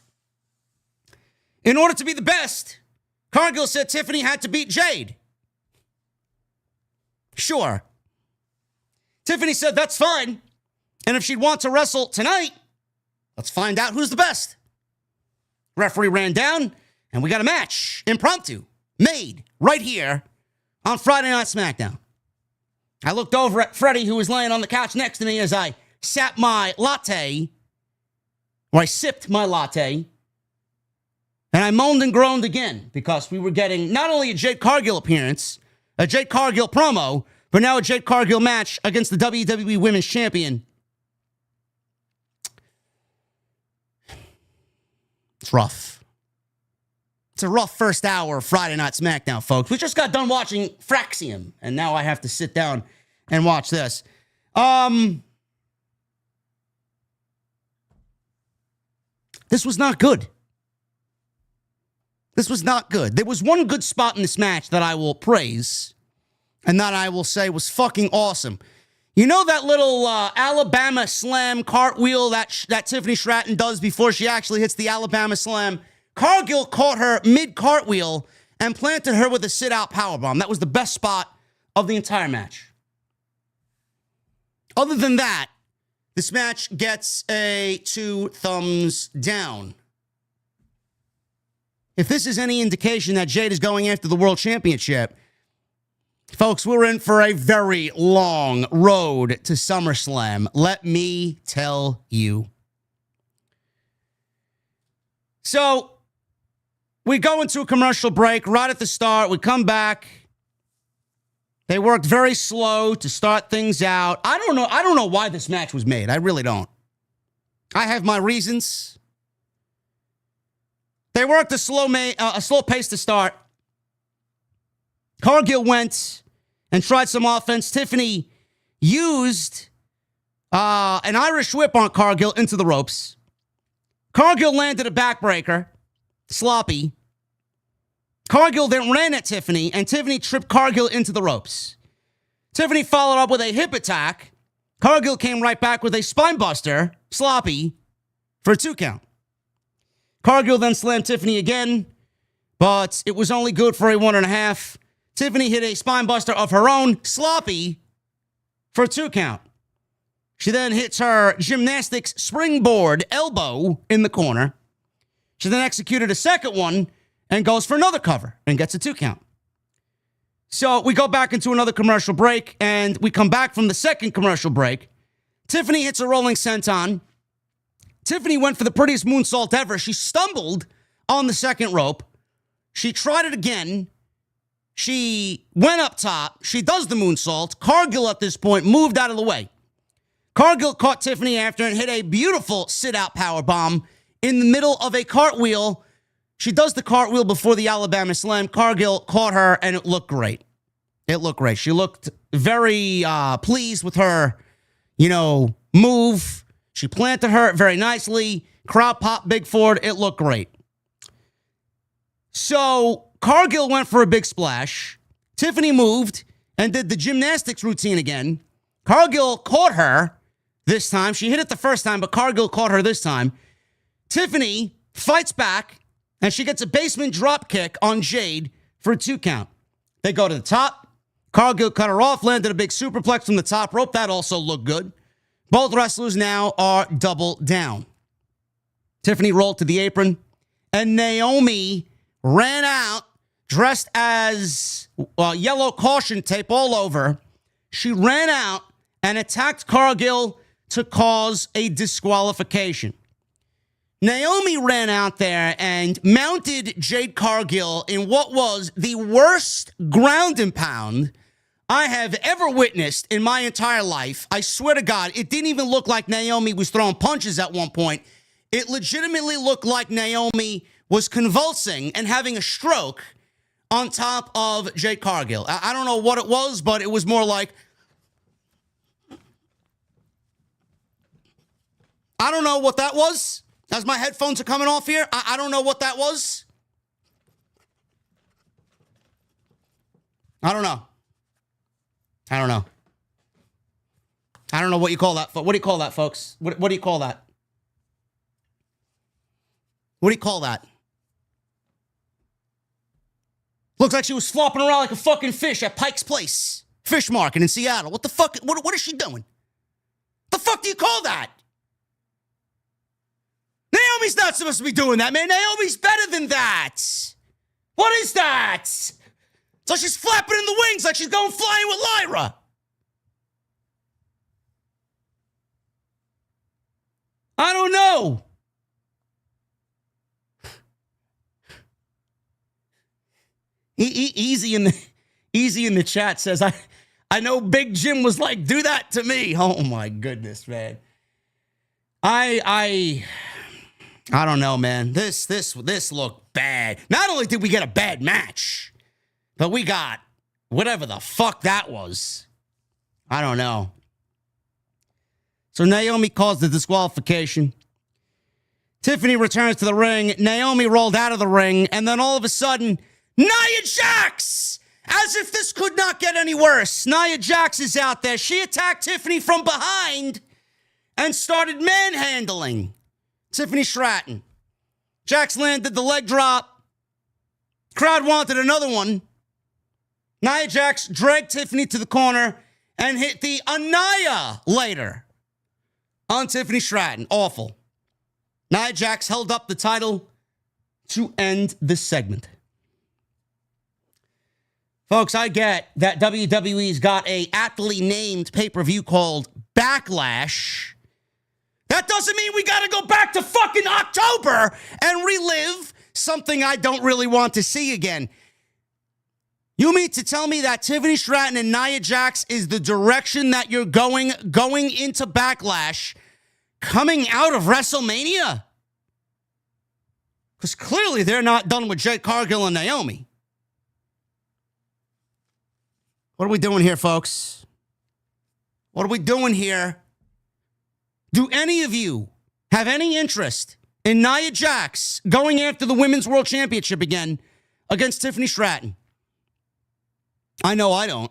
In order to be the best, Cargill said Tiffany had to beat Jade. Sure. Tiffany said that's fine. And if she'd want to wrestle tonight, let's find out who's the best. Referee ran down, and we got a match, impromptu, made right here on Friday Night SmackDown. I looked over at Freddie, who was laying on the couch next to me as I sipped my latte, and I moaned and groaned again because we were getting not only a Jade Cargill appearance, a Jade Cargill promo, but now a Jade Cargill match against the WWE Women's Champion. It's rough. It's a rough first hour of Friday Night SmackDown, folks. We just got done watching Axiom, and now I have to sit down and watch this. This was not good. This was not good. There was one good spot in this match that I will praise, and that I will say was fucking awesome. You know that little Alabama Slam cartwheel that Tiffany Stratton does before she actually hits the Alabama Slam? Cargill caught her mid-cartwheel and planted her with a sit-out powerbomb. That was the best spot of the entire match. Other than that, this match gets a 2 thumbs down. If this is any indication that Jade is going after the World Championship, folks, we're in for a very long road to SummerSlam. Let me tell you. So, we go into a commercial break right at the start. We come back. They worked very slow to start things out. I don't know why this match was made. I really don't. I have my reasons. They worked a slow pace to start. Cargill went and tried some offense. Tiffany used an Irish whip on Cargill into the ropes. Cargill landed a backbreaker. Sloppy. Cargill then ran at Tiffany, and Tiffany tripped Cargill into the ropes. Tiffany followed up with a hip attack. Cargill came right back with a spine buster, sloppy, for a 2 count. Cargill then slammed Tiffany again, but it was only good for a 1.5. Tiffany hit a spine buster of her own, sloppy, for a 2 count. She then hits her gymnastics springboard elbow in the corner. She then executed a second one and goes for another cover and gets a 2 count. So we go back into another commercial break, and we come back from the second commercial break. Tiffany hits a rolling senton. Tiffany went for the prettiest moonsault ever. She stumbled on the second rope. She tried it again. She went up top. She does the moonsault. Cargill at this point moved out of the way. Cargill caught Tiffany after and hit a beautiful sit-out powerbomb in the middle of a cartwheel. She does the cartwheel before the Alabama Slam. Cargill caught her, and it looked great. It looked great. She looked very pleased with her, move. She planted her very nicely. Crowd popped big for it. It looked great. So Cargill went for a big splash. Tiffany moved and did the gymnastics routine again. Cargill caught her this time. She hit it the first time, but Cargill caught her this time. Tiffany fights back, and she gets a basement drop kick on Jade for a 2 count. They go to the top. Cargill cut her off, landed a big superplex from the top rope. That also looked good. Both wrestlers now are double down. Tiffany rolled to the apron, and Naomi ran out dressed as yellow caution tape all over. She ran out and attacked Cargill to cause a disqualification. Naomi ran out there and mounted Jade Cargill in what was the worst ground and pound I have ever witnessed in my entire life. I swear to God, it didn't even look like Naomi was throwing punches at one point. It legitimately looked like Naomi was convulsing and having a stroke on top of Jade Cargill. I don't know what it was, but it was more like, I don't know what that was. As my headphones are coming off here, I don't know what that was. I don't know. I don't know. I don't know what you call that. What do you call that, folks? What do you call that? What do you call that? Looks like she was flopping around like a fucking fish at Pike's Place Fish Market in Seattle. What the fuck? What is she doing? The fuck do you call that? Naomi's not supposed to be doing that, man. Naomi's better than that. What is that? So she's flapping in the wings like she's going flying with Lyra. I don't know. Easy in Easy in the chat says, I know Big Jim was like, do that to me. Oh my goodness, man. I don't know, man. This looked bad. Not only did we get a bad match, but we got whatever the fuck that was. I don't know. So Naomi calls the disqualification. Tiffany returns to the ring. Naomi rolled out of the ring. And then all of a sudden, Nia Jax! As if this could not get any worse. Nia Jax is out there. She attacked Tiffany from behind and started manhandling Tiffany Stratton. Jax landed the leg drop. Crowd wanted another one. Nia Jax dragged Tiffany to the corner and hit the Annihilator on Tiffany Stratton. Awful. Nia Jax held up the title to end this segment. Folks, I get that WWE's got a aptly named pay-per-view called Backlash. That doesn't mean we got to go back to fucking October and relive something I don't really want to see again. You mean to tell me that Tiffany Stratton and Nia Jax is the direction that you're going into Backlash coming out of WrestleMania? Because clearly they're not done with Jade Cargill and Naomi. What are we doing here, folks? What are we doing here? Do any of you have any interest in Nia Jax going after the Women's World Championship again against Tiffany Stratton? I know I don't.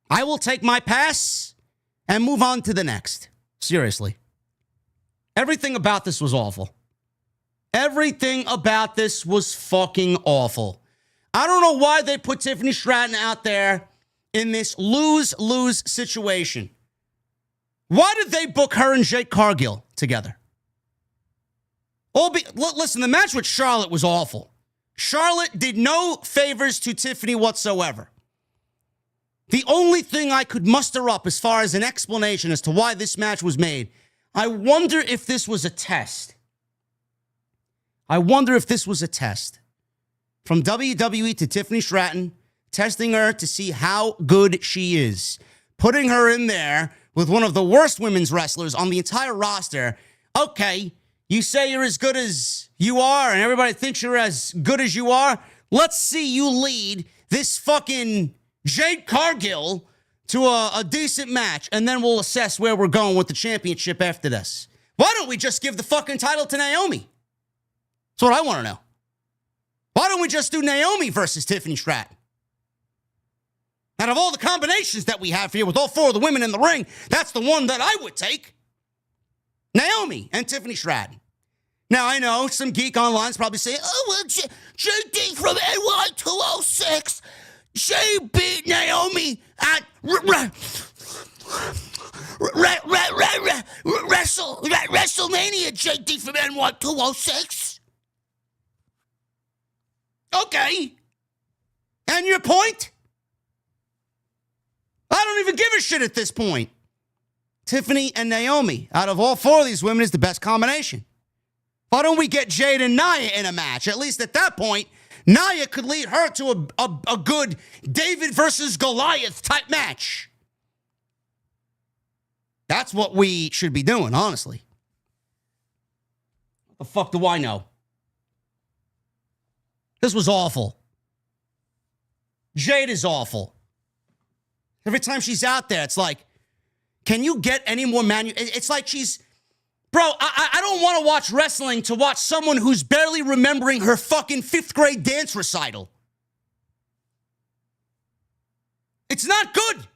I will take my pass and move on to the next. Seriously. Everything about this was awful. Everything about this was fucking awful. I don't know why they put Tiffany Stratton out there in this lose-lose situation. Why did they book her and Jade Cargill together? Listen, the match with Charlotte was awful. Charlotte did no favors to Tiffany whatsoever. The only thing I could muster up as far as an explanation as to why this match was made, I wonder if this was a test. I wonder if this was a test from WWE to Tiffany Stratton, testing her to see how good she is, putting her in there with one of the worst women's wrestlers on the entire roster. Okay, you say you're as good as you are and everybody thinks you're as good as you are. Let's see you lead this fucking Jade Cargill to a decent match, and then we'll assess where we're going with the championship after this. Why don't we just give the fucking title to Naomi? That's what I want to know. Why don't we just do Naomi versus Tiffany Stratton? Out of all the combinations that we have here with all four of the women in the ring, that's the one that I would take. Naomi and Tiffany Stratton. Now, I know some geek online is probably saying, oh, well, JD from NY 206, she beat Naomi at WrestleMania, JD from NY 206. Okay. And your point? I don't even give a shit at this point. Tiffany and Naomi, out of all four of these women, is the best combination. Why don't we get Jade and Nia in a match? At least at that point, Nia could lead her to a good David versus Goliath type match. That's what we should be doing, honestly. What the fuck do I know? This was awful. Jade is awful. Every time she's out there, it's like, can you get any more It's like she's... Bro, I don't want to watch wrestling to watch someone who's barely remembering her fucking 5th grade dance recital. It's not good.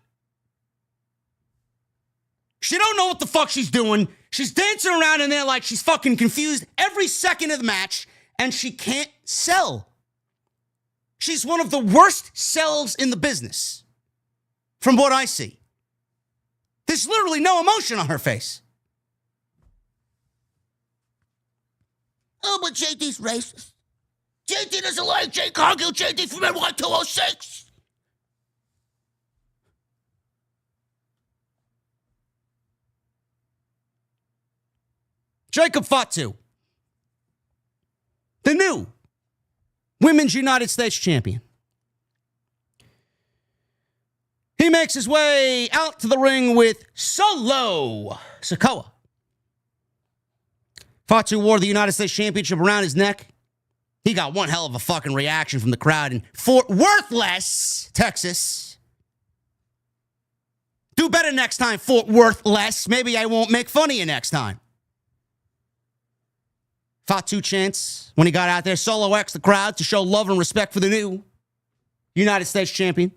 She don't know what the fuck she's doing. She's dancing around in there like she's fucking confused every second of the match, and she can't sell. She's one of the worst sells in the business, from what I see. There's literally no emotion on her face. Oh, but JD's racist. JD doesn't like Jade Cargill, JD from NY 206. Jacob Fatu, the new Women's United States Champion. He makes his way out to the ring with Solo Sikoa. Fatu wore the United States Championship around his neck. He got one hell of a fucking reaction from the crowd in Fort Worthless, Texas. Do better next time, Fort Worthless. Maybe I won't make fun of you next time. Fatu chants when he got out there. Solo X the crowd to show love and respect for the new United States champion.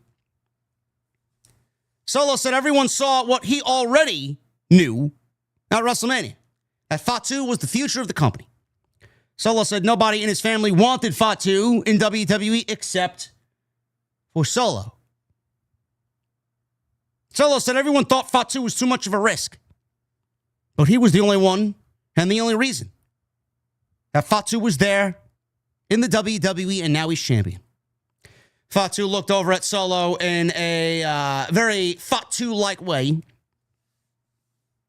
Solo said everyone saw what he already knew at WrestleMania, that Fatu was the future of the company. Solo said nobody in his family wanted Fatu in WWE except for Solo. Solo said everyone thought Fatu was too much of a risk, but he was the only one and the only reason that Fatu was there in the WWE, and now he's champion. Fatu looked over at Solo in a very Fatu-like way.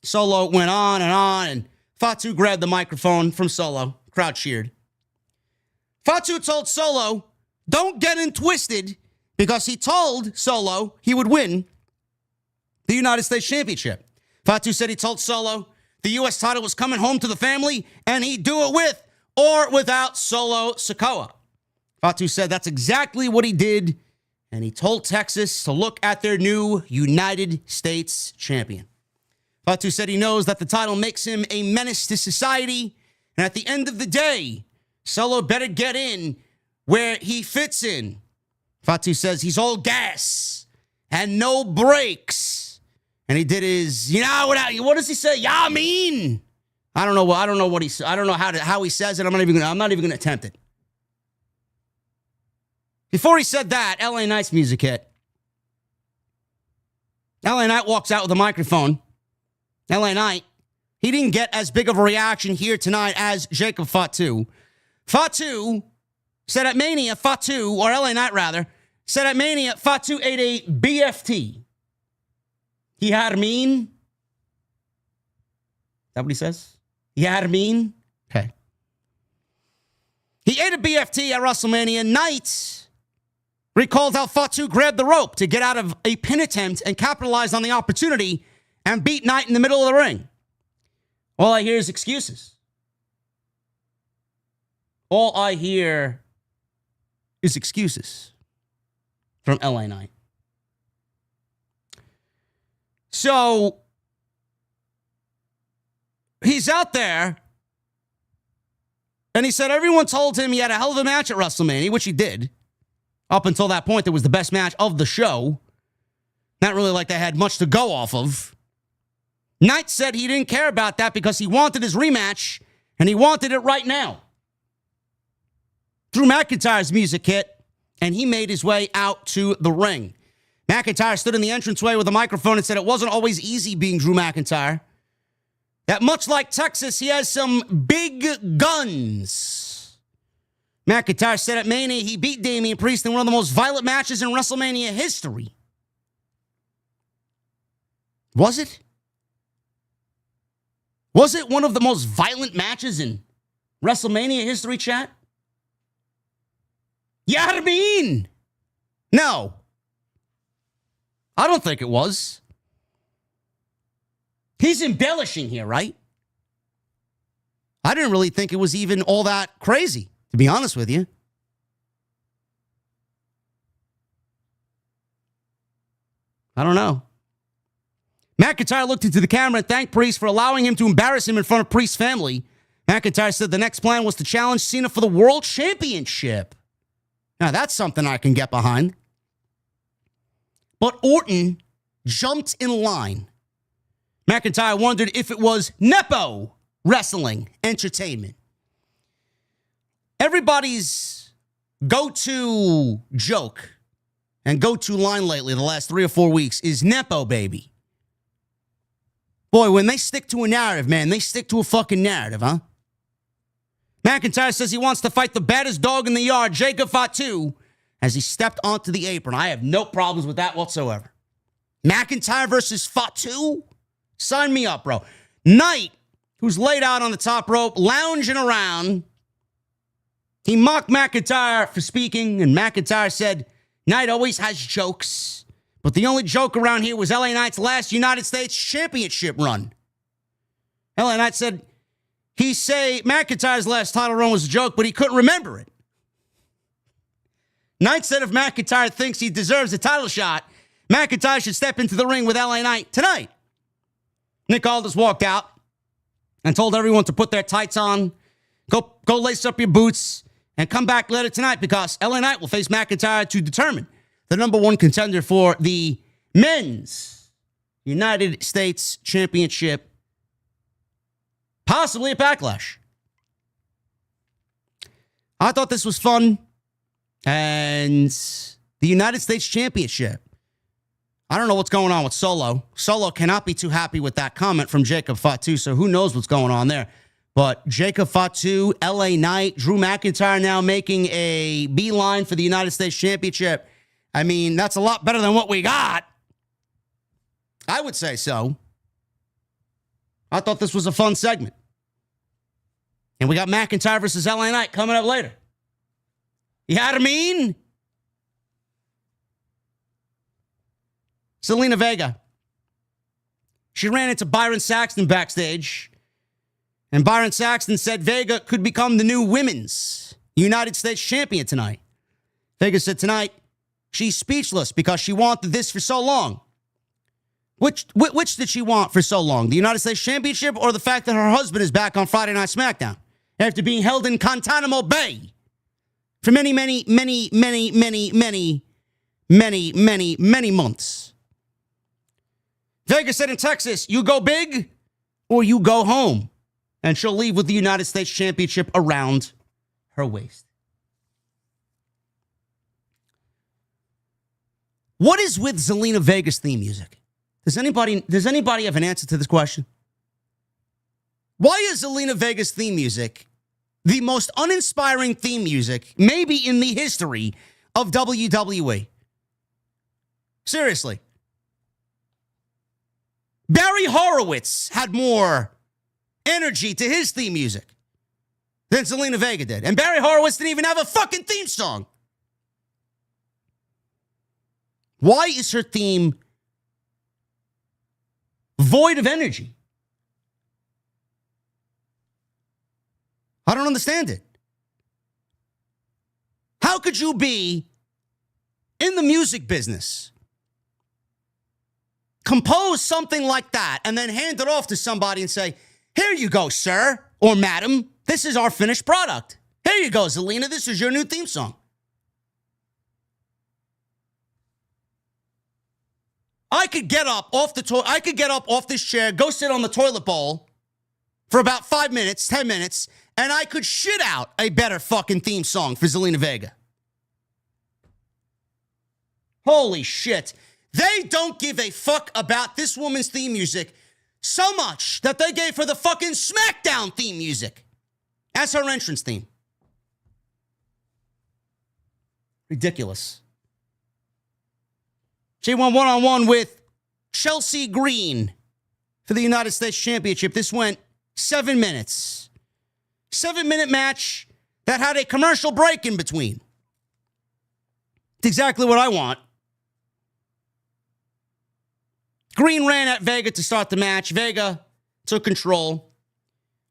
Solo went on, and Fatu grabbed the microphone from Solo. Crowd cheered. Fatu told Solo, don't get in twisted, because he told Solo he would win the United States Championship. Fatu said he told Solo the U.S. title was coming home to the family, and he'd do it with or without Solo Sikoa. Fatu said that's exactly what he did, and he told Texas to look at their new United States champion. Fatu said he knows that the title makes him a menace to society, and at the end of the day, Solo better get in where he fits in. Fatu says he's all gas and no brakes. And he did his, what does he say? Yeah, I mean. I don't know how he says it. I'm not even gonna attempt it. Before he said that, LA Knight's music hit. LA Knight walks out with a microphone. LA Knight, he didn't get as big of a reaction here tonight as Jacob Fatu. Fatu said at Mania, or LA Knight rather, said at Mania, Fatu ate a BFT. He had mean. Is that what he says? He had mean? Okay. He ate a BFT at WrestleMania. Knight recalled how Fatu grabbed the rope to get out of a pin attempt and capitalized on the opportunity and beat Knight in the middle of the ring. All I hear is excuses. All I hear is excuses from LA Knight. So he's out there, and he said everyone told him he had a hell of a match at WrestleMania, which he did. Up until that point, it was the best match of the show. Not really like they had much to go off of. Knight said he didn't care about that because he wanted his rematch, and he wanted it right now. Drew McIntyre's music hit, and he made his way out to the ring. McIntyre stood in the entranceway with a microphone and said it wasn't always easy being Drew McIntyre. That much like Texas, he has some big guns. McIntyre said at Mania he beat Damian Priest in one of the most violent matches in WrestleMania history. Was it? Was it one of the most violent matches in WrestleMania history, chat? Yeah, I mean, no. I don't think it was. He's embellishing here, right? I didn't really think it was even all that crazy, to be honest with you. I don't know. McIntyre looked into the camera and thanked Priest for allowing him to embarrass him in front of Priest's family. McIntyre said the next plan was to challenge Cena for the World Championship. Now, that's something I can get behind. But Orton jumped in line. McIntyre wondered if it was Nepo wrestling entertainment. Everybody's go-to joke and go-to line lately the last 3 or 4 weeks is Nepo, baby. Boy, when they stick to a narrative, man, they stick to a fucking narrative, huh? McIntyre says he wants to fight the baddest dog in the yard, Jacob Fatu, as he stepped onto the apron. I have no problems with that whatsoever. McIntyre versus Fatu? Sign me up, bro. Knight, who's laid out on the top rope, lounging around. He mocked McIntyre for speaking, and McIntyre said, Knight always has jokes, But the only joke around here was LA Knight's last United States Championship run. LA Knight said he say McIntyre's last title run was a joke, but he couldn't remember it. Knight said if McIntyre thinks he deserves a title shot, McIntyre should step into the ring with LA Knight tonight. Nick Aldis walked out and told everyone to put their tights on, go lace up your boots, and come back later tonight because LA Knight will face McIntyre to determine the number one contender for the men's United States Championship, possibly a Backlash. I thought this was fun. And the United States Championship. I don't know what's going on with Solo. Solo cannot be too happy with that comment from Jacob Fatu, so who knows what's going on there. But Jacob Fatu, LA Knight, Drew McIntyre now making a beeline for the United States Championship. I mean, that's a lot better than what we got. I would say so. I thought this was a fun segment. And we got McIntyre versus LA Knight coming up later. You know what I mean? Zelina Vega. She ran into Byron Saxton backstage. And Byron Saxton said Vega could become the new women's United States champion tonight. Vega said tonight she's speechless because she wanted this for so long. Which did she want for so long? The United States Championship or the fact that her husband is back on Friday Night SmackDown after being held in Guantanamo Bay for many months. Vega said in Texas, you go big or you go home. And she'll leave with the United States Championship around her waist. What is with Zelina Vega's theme music? Does anybody have an answer to this question? Why is Zelina Vega's theme music the most uninspiring theme music, maybe in the history of WWE? Seriously. Barry Horowitz had more energy to his theme music than Zelina Vega did. And Barry Horowitz didn't even have a fucking theme song. Why is her theme void of energy? I don't understand it. How could you be in the music business, compose something like that, and then hand it off to somebody and say, here you go, sir or madam, this is our finished product. Here you go, Zelina, this is your new theme song. I could get up off this chair, go sit on the toilet bowl for about 5 minutes, 10 minutes, and I could shit out a better fucking theme song for Zelina Vega. Holy shit. They don't give a fuck about this woman's theme music so much that they gave her the fucking SmackDown theme music as her entrance theme. Ridiculous. She won one-on-one with Chelsea Green for the United States Championship. This went 7 minutes. 7-minute match that had a commercial break in between. It's exactly what I want. Green ran at Vega to start the match. Vega took control.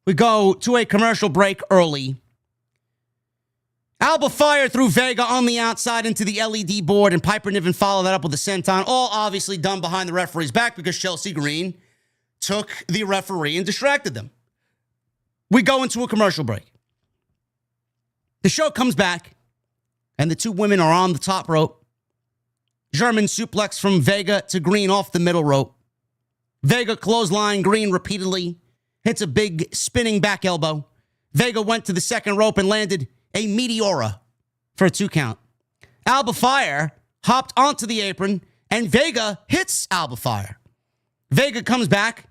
We go to a commercial break early. Alba Fire threw Vega on the outside into the LED board, and Piper Niven followed that up with a senton, all obviously done behind the referee's back because Chelsea Green took the referee and distracted them. We go into a commercial break. The show comes back, and the two women are on the top rope. German suplex from Vega to Green off the middle rope. Vega clothesline Green repeatedly, hits a big spinning back elbow. Vega went to the second rope and landed a Meteora for a 2 count. Alba Fire hopped onto the apron, and Vega hits Alba Fire. Vega comes back,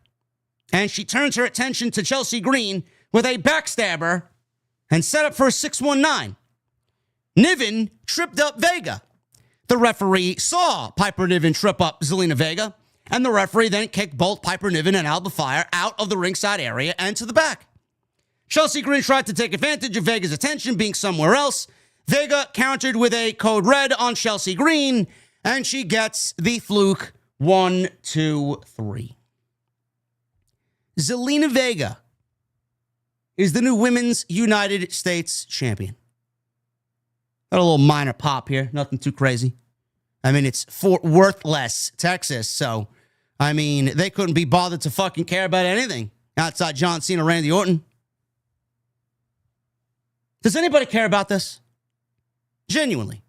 and she turns her attention to Chelsea Green with a backstabber and set up for a 619. Niven tripped up Vega. The referee saw Piper Niven trip up Zelina Vega, and the referee then kicked both Piper Niven and Alba Fire out of the ringside area and to the back. Chelsea Green tried to take advantage of Vega's attention being somewhere else. Vega countered with a code red on Chelsea Green. and she gets the fluke 1, 2, 3. Zelina Vega is the new Women's United States Champion. Got a little minor pop here, nothing too crazy. I mean, it's Fort Worthless, Texas, so, I mean, they couldn't be bothered to fucking care about anything outside John Cena, Randy Orton. Does anybody care about this? Genuinely.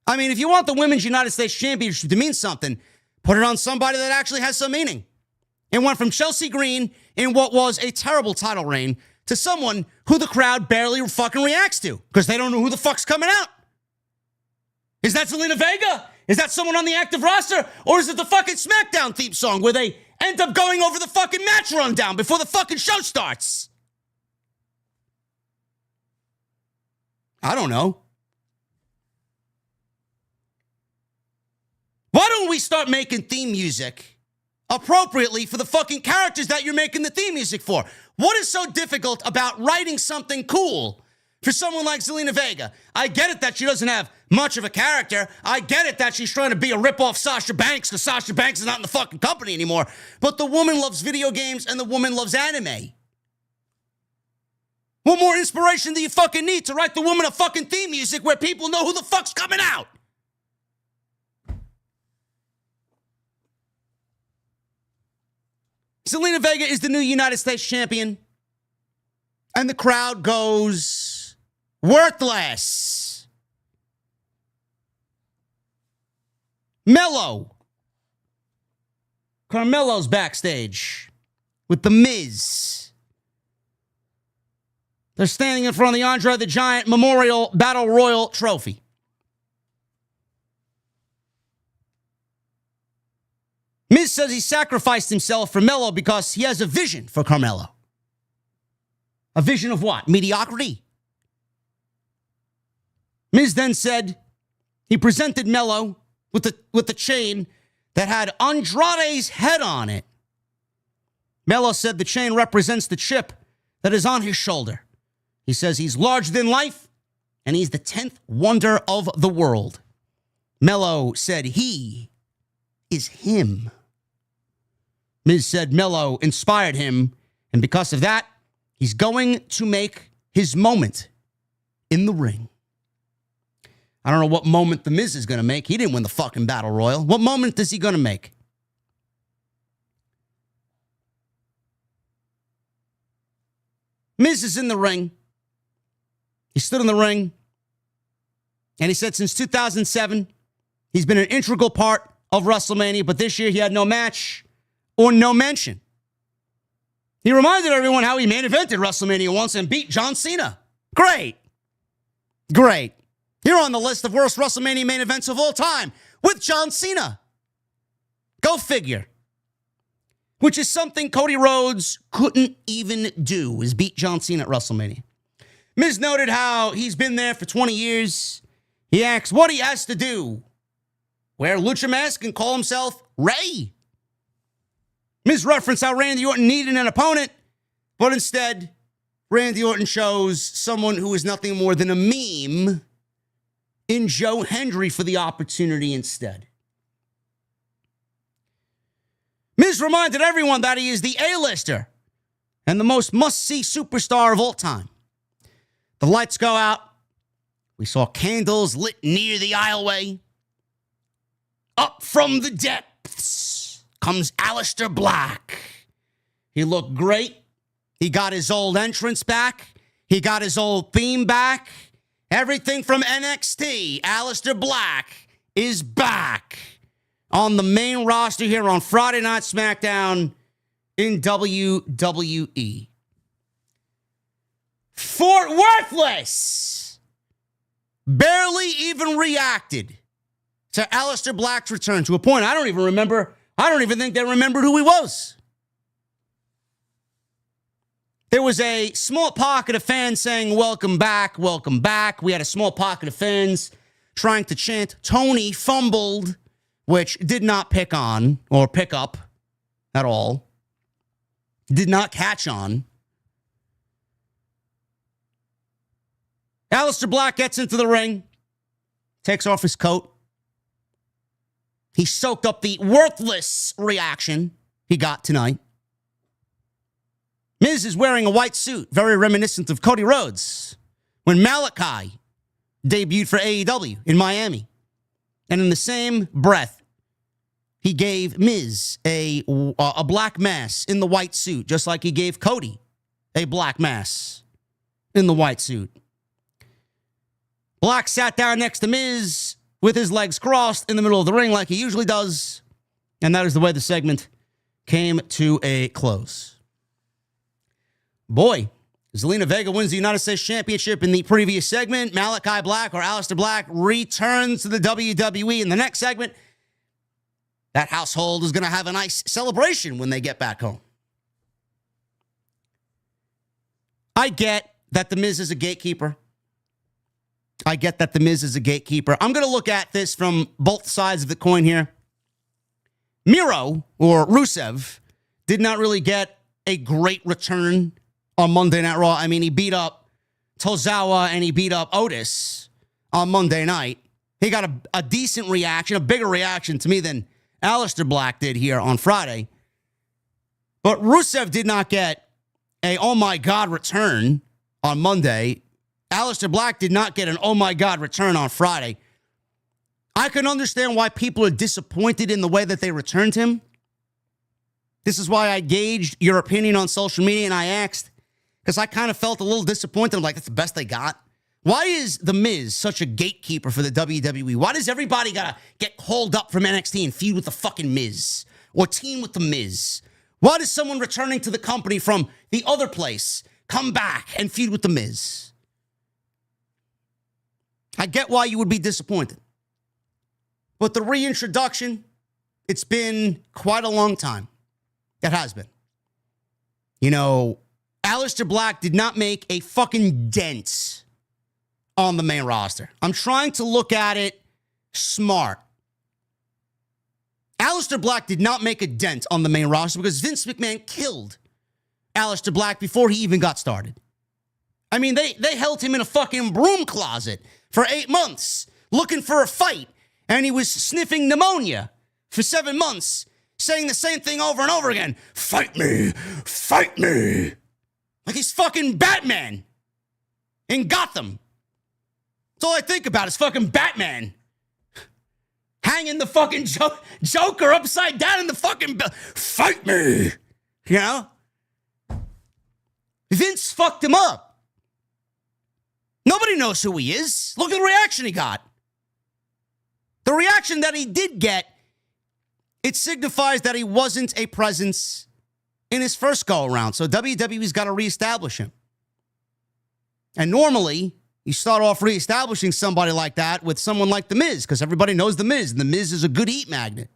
I mean, if you want the Women's United States Championship to mean something, put it on somebody that actually has some meaning. It went from Chelsea Green in what was a terrible title reign to someone who the crowd barely fucking reacts to because they don't know who the fuck's coming out. Is that Zelina Vega? Is that someone on the active roster? Or is it the fucking SmackDown theme song where they end up going over the fucking match rundown before the fucking show starts? I don't know. Why don't we start making theme music appropriately for the fucking characters that you're making the theme music for? What is so difficult about writing something cool for someone like Zelina Vega? I get it that she doesn't have much of a character. I get it that she's trying to be a rip-off Sasha Banks because Sasha Banks is not in the fucking company anymore. But the woman loves video games and the woman loves anime. What more inspiration do you fucking need to write the woman a fucking theme music where people know who the fuck's coming out? Zelina Vega is the new United States Champion. And the crowd goes worthless. Mello. Carmelo's backstage with The Miz. They're standing in front of the Andre the Giant Memorial Battle Royal Trophy. Miz says he sacrificed himself for Mello because he has a vision for Carmelo. A vision of what? Mediocrity. Miz then said he presented Mello with the chain that had Andrade's head on it. Mello said the chain represents the chip that is on his shoulder. He says he's larger than life, and he's the 10th wonder of the world. Mello said he is him. Miz said Mello inspired him, and because of that, he's going to make his moment in the ring. I don't know what moment The Miz is going to make. He didn't win the fucking Battle Royal. What moment is he going to make? Miz is in the ring. He stood in the ring, and he said since 2007, he's been an integral part of WrestleMania, but this year he had no match or no mention. He reminded everyone how he main evented WrestleMania once and beat John Cena. Great. Great. You're on the list of worst WrestleMania main events of all time with John Cena. Go figure. Which is something Cody Rhodes couldn't even do, is beat John Cena at WrestleMania. Miz noted how he's been there for 20 years. He asks what he has to do. Wear a lucha mask and call himself Ray. Miz referenced how Randy Orton needed an opponent, but instead, Randy Orton chose someone who is nothing more than a meme in Joe Hendry for the opportunity instead. Miz reminded everyone that he is the A-lister and the most must-see superstar of all time. The lights go out. We saw candles lit near the aisleway. Up from the depths comes Alistair Black. He looked great. He got his old entrance back. He got his old theme back. Everything from NXT, Aleister Black is back on the main roster here on Friday Night SmackDown in WWE. Fort Worthless barely even reacted to Aleister Black's return to a point I don't even think they remembered who he was. There was a small pocket of fans saying, welcome back, welcome back. We had a small pocket of fans trying to chant, Tony fumbled, which did not pick on or pick up at all. Did not catch on. Aleister Black gets into the ring, takes off his coat, He soaked up the worthless reaction he got tonight. Miz is wearing a white suit, very reminiscent of Cody Rhodes when Malachi debuted for AEW in Miami. And in the same breath, he gave Miz a black mass in the white suit, just like he gave Cody a black mass in the white suit. Black sat down next to Miz with his legs crossed in the middle of the ring like he usually does. And that is the way the segment came to a close. Boy, Zelina Vega wins the United States Championship in the previous segment. Malachi Black or Aleister Black returns to the WWE in the next segment. That household is going to have a nice celebration when they get back home. I get that The Miz is a gatekeeper. I'm going to look at this from both sides of the coin here. Miro, or Rusev, did not really get a great return on Monday Night Raw. I mean, he beat up Tozawa and he beat up Otis on Monday night. He got a decent reaction, a bigger reaction to me than Aleister Black did here on Friday. But Rusev did not get a oh my God return on Monday. Aleister Black did not get an oh my God return on Friday. I can understand why people are disappointed in the way that they returned him. This is why I gauged your opinion on social media and I asked, because I kind of felt a little disappointed. I'm like, that's the best they got. Why is The Miz such a gatekeeper for the WWE? Why does everybody got to get called up from NXT and feud with the fucking Miz? Or team with The Miz? Why does someone returning to the company from the other place come back and feud with The Miz? I get why you would be disappointed. But the reintroduction, it's been quite a long time. It has been. You know, Aleister Black did not make a fucking dent on the main roster. I'm trying to look at it smart. Aleister Black did not make a dent on the main roster because Vince McMahon killed Aleister Black before he even got started. I mean, they held him in a fucking broom closet for 8 months looking for a fight, and he was sniffing pneumonia for 7 months, saying the same thing over and over again. Fight me, fight me. Like he's fucking Batman in Gotham. That's all I think about is fucking Batman. Hanging the fucking Joker upside down in the fucking... Fight me. You know? Vince fucked him up. Nobody knows who he is. Look at the reaction he got. The reaction that he did get, it signifies that he wasn't a presence in his first go-around. So WWE's got to reestablish him. And normally, you start off reestablishing somebody like that with someone like The Miz, because everybody knows The Miz, and The Miz is a good heat magnet.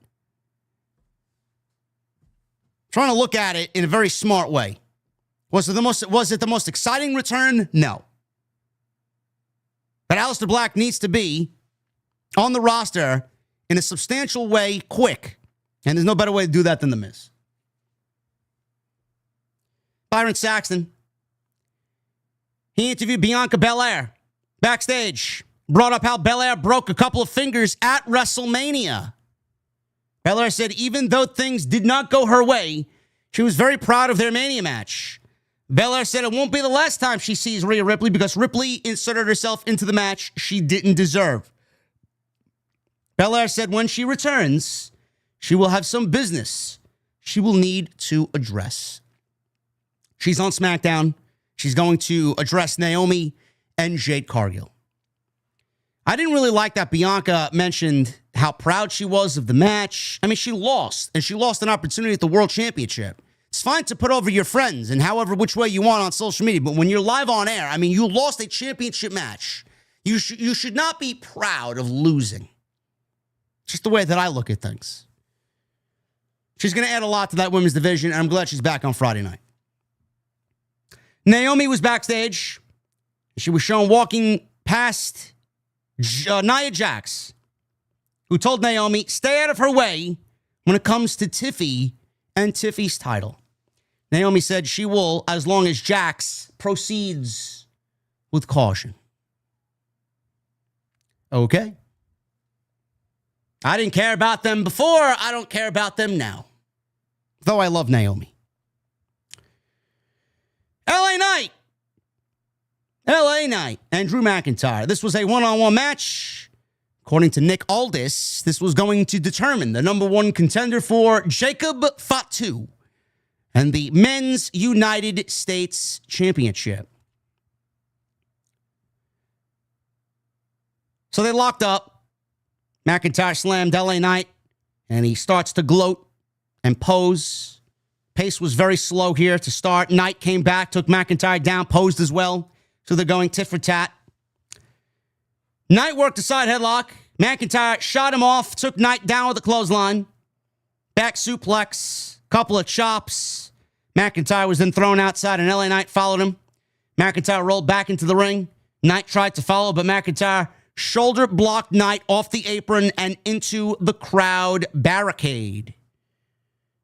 Trying to look at it in a very smart way. Was it the most exciting return? No. But Aleister Black needs to be on the roster in a substantial way, quick. And there's no better way to do that than The Miz. Byron Saxton. He interviewed Bianca Belair backstage. Brought up how Belair broke a couple of fingers at WrestleMania. Belair said even though things did not go her way, she was very proud of their Mania match. Belair said it won't be the last time she sees Rhea Ripley because Ripley inserted herself into the match she didn't deserve. Belair said when she returns, she will have some business she will need to address. She's on SmackDown. She's going to address Naomi and Jade Cargill. I didn't really like that Bianca mentioned how proud she was of the match. I mean, she lost, and she lost an opportunity at the World Championship. It's fine to put over your friends and however which way you want on social media, but when you're live on air, I mean, you lost a championship match. You should not be proud of losing. Just the way that I look at things. She's going to add a lot to that women's division, and I'm glad she's back on Friday night. Naomi was backstage. She was shown walking past Nia Jax, who told Naomi, stay out of her way when it comes to Tiffy and Tiffy's title. Naomi said she will, as long as Jax proceeds with caution. Okay. I didn't care about them before. I don't care about them now. Though I love Naomi. LA Knight. LA Knight and Drew McIntyre. This was a one-on-one match. According to Nick Aldis, this was going to determine the number one contender for Jacob Fatu and the Men's United States Championship. So they locked up. McIntyre slammed LA Knight, and he starts to gloat and pose. Pace was very slow here to start. Knight came back, took McIntyre down, posed as well. So they're going tit for tat. Knight worked a side headlock. McIntyre shot him off, took Knight down with a clothesline. Back suplex, couple of chops. McIntyre was then thrown outside, and LA Knight followed him. McIntyre rolled back into the ring. Knight tried to follow, but McIntyre shoulder blocked Knight off the apron and into the crowd barricade.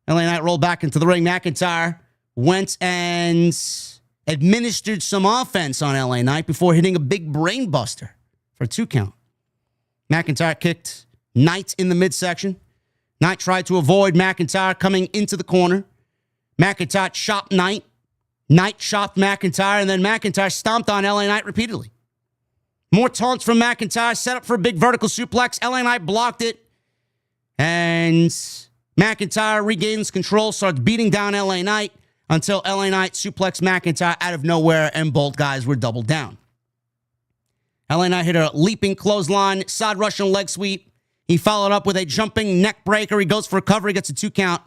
LA Knight rolled back into the ring. McIntyre went and administered some offense on LA Knight before hitting a big brain buster for a 2 count. McIntyre kicked Knight in the midsection. Knight tried to avoid McIntyre coming into the corner. McIntyre chopped Knight. Knight chopped McIntyre, and then McIntyre stomped on LA Knight repeatedly. More taunts from McIntyre, set up for a big vertical suplex. LA Knight blocked it, and McIntyre regains control, starts beating down LA Knight until LA Knight suplexed McIntyre out of nowhere, and both guys were doubled down. LA Knight hit a leaping clothesline, side Russian leg sweep. He followed up with a jumping neck breaker. He goes for a cover. He gets a 2 count.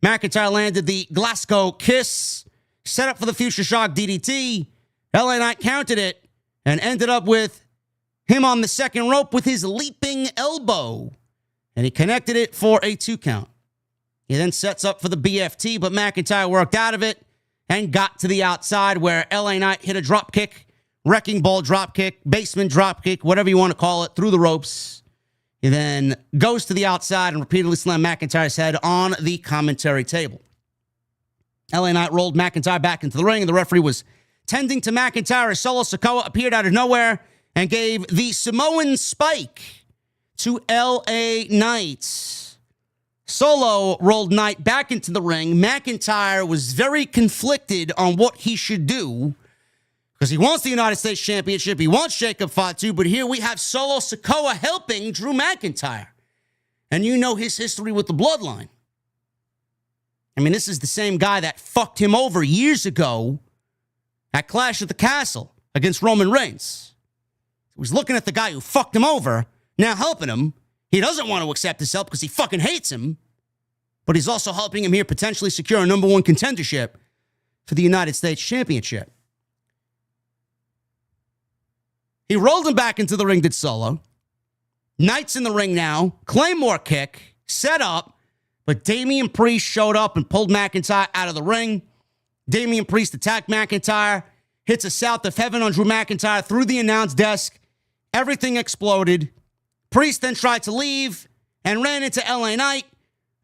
McIntyre landed the Glasgow Kiss, set up for the Future Shock DDT. LA Knight countered it and ended up with him on the second rope with his leaping elbow. And he connected it for a 2 count. He then sets up for the BFT, but McIntyre worked out of it and got to the outside where LA Knight hit a drop kick, wrecking ball drop kick, basement drop kick, whatever you want to call it, through the ropes. He then goes to the outside and repeatedly slammed McIntyre's head on the commentary table. LA Knight rolled McIntyre back into the ring, and the referee was tending to McIntyre as Solo Sikoa appeared out of nowhere and gave the Samoan spike to LA Knight. Solo rolled Knight back into the ring. McIntyre was very conflicted on what he should do because he wants the United States Championship. He wants Jacob Fatu, but here we have Solo Sikoa helping Drew McIntyre. And you know his history with the Bloodline. I mean, this is the same guy that fucked him over years ago at Clash at the Castle against Roman Reigns. He was looking at the guy who fucked him over, now helping him. He doesn't want to accept his help because he fucking hates him. But he's also helping him here potentially secure a number one contendership for the United States Championship. He rolled him back into the ring, did Solo. Knight's in the ring now. Claymore kick, set up. But Damian Priest showed up and pulled McIntyre out of the ring. Damian Priest attacked McIntyre. Hits a South of Heaven on Drew McIntyre through the announce desk. Everything exploded. Priest then tried to leave and ran into LA Knight.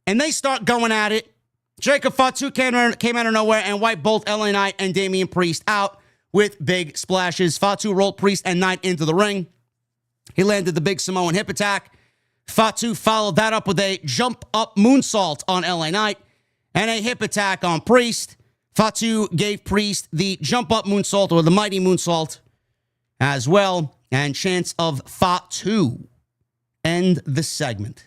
And they start going at it. Jacob Fatu came out of nowhere and wiped both LA Knight and Damian Priest out with big splashes. Fatu rolled Priest and Knight into the ring. He landed the big Samoan hip attack. Fatu followed that up with a jump up moonsault on LA Knight and a hip attack on Priest. Fatu gave Priest the jump up moonsault or the mighty moonsault as well. And chance of Fatu end the segment.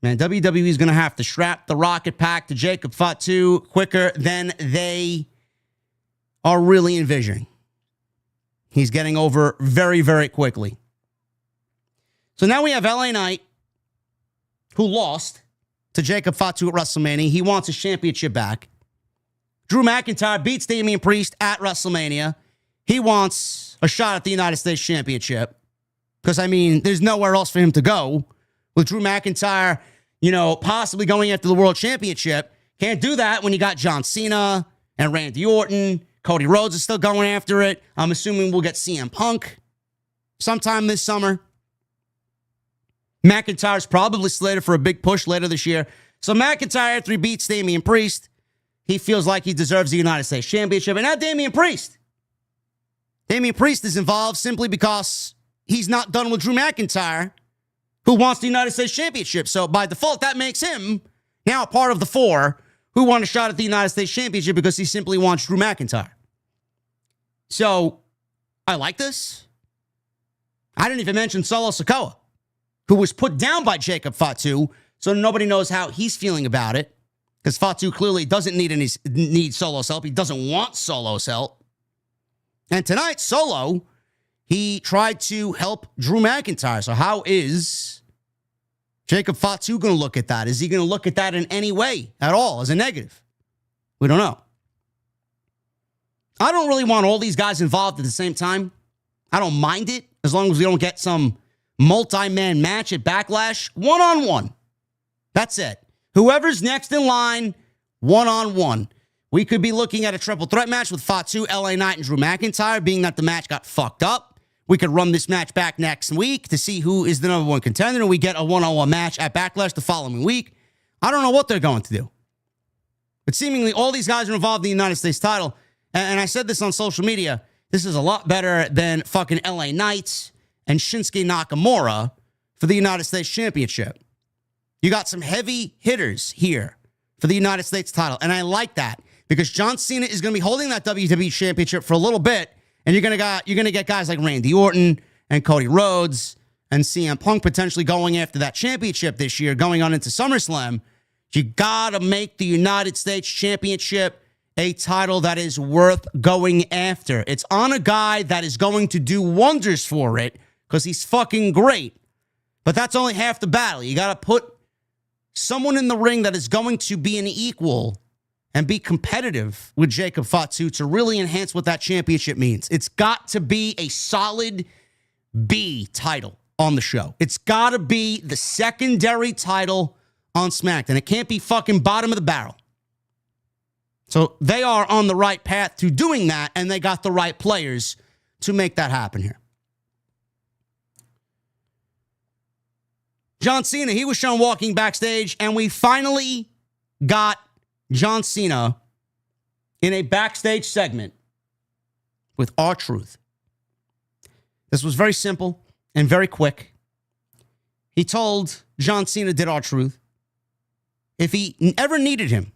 Man, WWE is going to have to strap the rocket pack to Jacob Fatu quicker than they are really envisioning. He's getting over very, very quickly. So now we have LA Knight, who lost to Jacob Fatu at WrestleMania. He wants his championship back. Drew McIntyre beats Damian Priest at WrestleMania. He wants a shot at the United States Championship. Because, I mean, there's nowhere else for him to go. With Drew McIntyre, possibly going after the World Championship. Can't do that when you got John Cena and Randy Orton. Cody Rhodes is still going after it. I'm assuming we'll get CM Punk sometime this summer. McIntyre's probably slated for a big push later this year. So McIntyre, after he beats Damian Priest, he feels like he deserves the United States Championship. And now Damian Priest. Damian Priest is involved simply because he's not done with Drew McIntyre, who wants the United States Championship. So by default, that makes him now a part of the 4 who want a shot at the United States Championship because he simply wants Drew McIntyre. So I like this. I didn't even mention Solo Sikoa, who was put down by Jacob Fatu, so nobody knows how he's feeling about it, because Fatu clearly doesn't need Solo's help. He doesn't want Solo's help. And tonight, Solo, he tried to help Drew McIntyre. So how is Jacob Fatu going to look at that? Is he going to look at that in any way at all as a negative? We don't know. I don't really want all these guys involved at the same time. I don't mind it as long as we don't get some multi-man match at Backlash. One-on-one. That's it. Whoever's next in line, one-on-one. We could be looking at a triple threat match with Fatu, LA Knight, and Drew McIntyre, being that the match got fucked up. We could run this match back next week to see who is the number 1 contender, and we get a one-on-one match at Backlash the following week. I don't know what they're going to do. But seemingly all these guys are involved in the United States title. And I said this on social media. This is a lot better than fucking LA Knight and Shinsuke Nakamura for the United States Championship. You got some heavy hitters here for the United States title. And I like that because John Cena is going to be holding that WWE Championship for a little bit. And you're going to get guys like Randy Orton and Cody Rhodes and CM Punk potentially going after that championship this year, going on into SummerSlam. You got to make the United States Championship a title that is worth going after. It's on a guy that is going to do wonders for it because he's fucking great. But that's only half the battle. You got to put someone in the ring that is going to be an equal and be competitive with Jacob Fatu to really enhance what that championship means. It's got to be a solid B title on the show. It's got to be the secondary title on SmackDown. It can't be fucking bottom of the barrel. So they are on the right path to doing that, and they got the right players to make that happen here. John Cena, he was shown walking backstage, and we finally got John Cena in a backstage segment with R-Truth. This was very simple and very quick. He told John Cena, did R-Truth, if he ever needed him,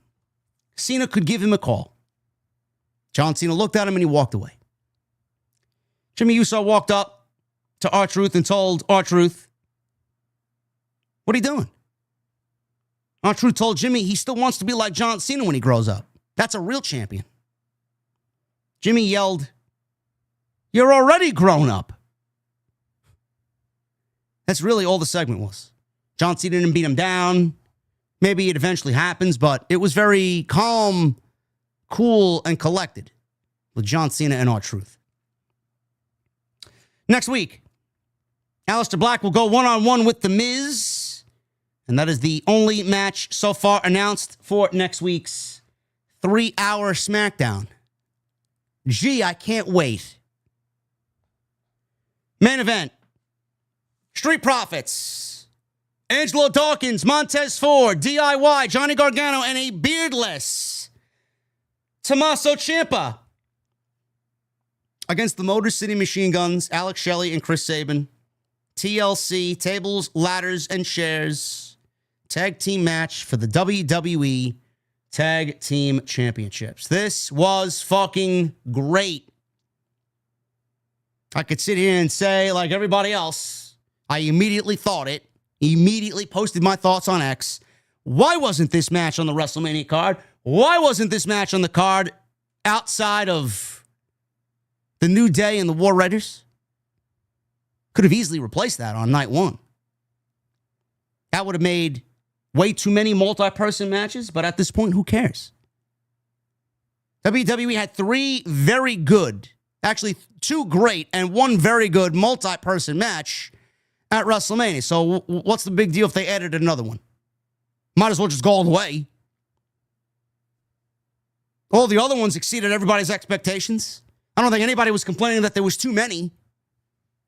Cena could give him a call. John Cena looked at him and he walked away. Jimmy Uso walked up to R-Truth and told R-Truth, what are you doing? R-Truth told Jimmy he still wants to be like John Cena when he grows up. That's a real champion. Jimmy yelled, you're already grown up. That's really all the segment was. John Cena didn't beat him down. Maybe it eventually happens, but it was very calm, cool, and collected with John Cena and R-Truth. Next week, Alistair Black will go one-on-one with The Miz, and that is the only match so far announced for next week's 3-hour SmackDown. Gee, I can't wait. Main event, Street Profits. Angelo Dawkins, Montez Ford, DIY, Johnny Gargano, and a beardless Tommaso Ciampa against the Motor City Machine Guns, Alex Shelley and Chris Sabin. TLC, tables, ladders, and chairs. Tag team match for the WWE Tag Team Championships. This was fucking great. I could sit here and say, like everybody else, I immediately thought it. Immediately posted my thoughts on X. Why wasn't this match on the WrestleMania card? Why wasn't this match on the card outside of the New Day and the War Raiders? Could have easily replaced that on night one. That would have made way too many multi-person matches, but at this point, who cares? WWE had 3 very good, actually 2 great and 1 very good multi-person match at WrestleMania. So what's the big deal if they added another one? Might as well just go all the way. All the other ones exceeded everybody's expectations. I don't think anybody was complaining that there was too many,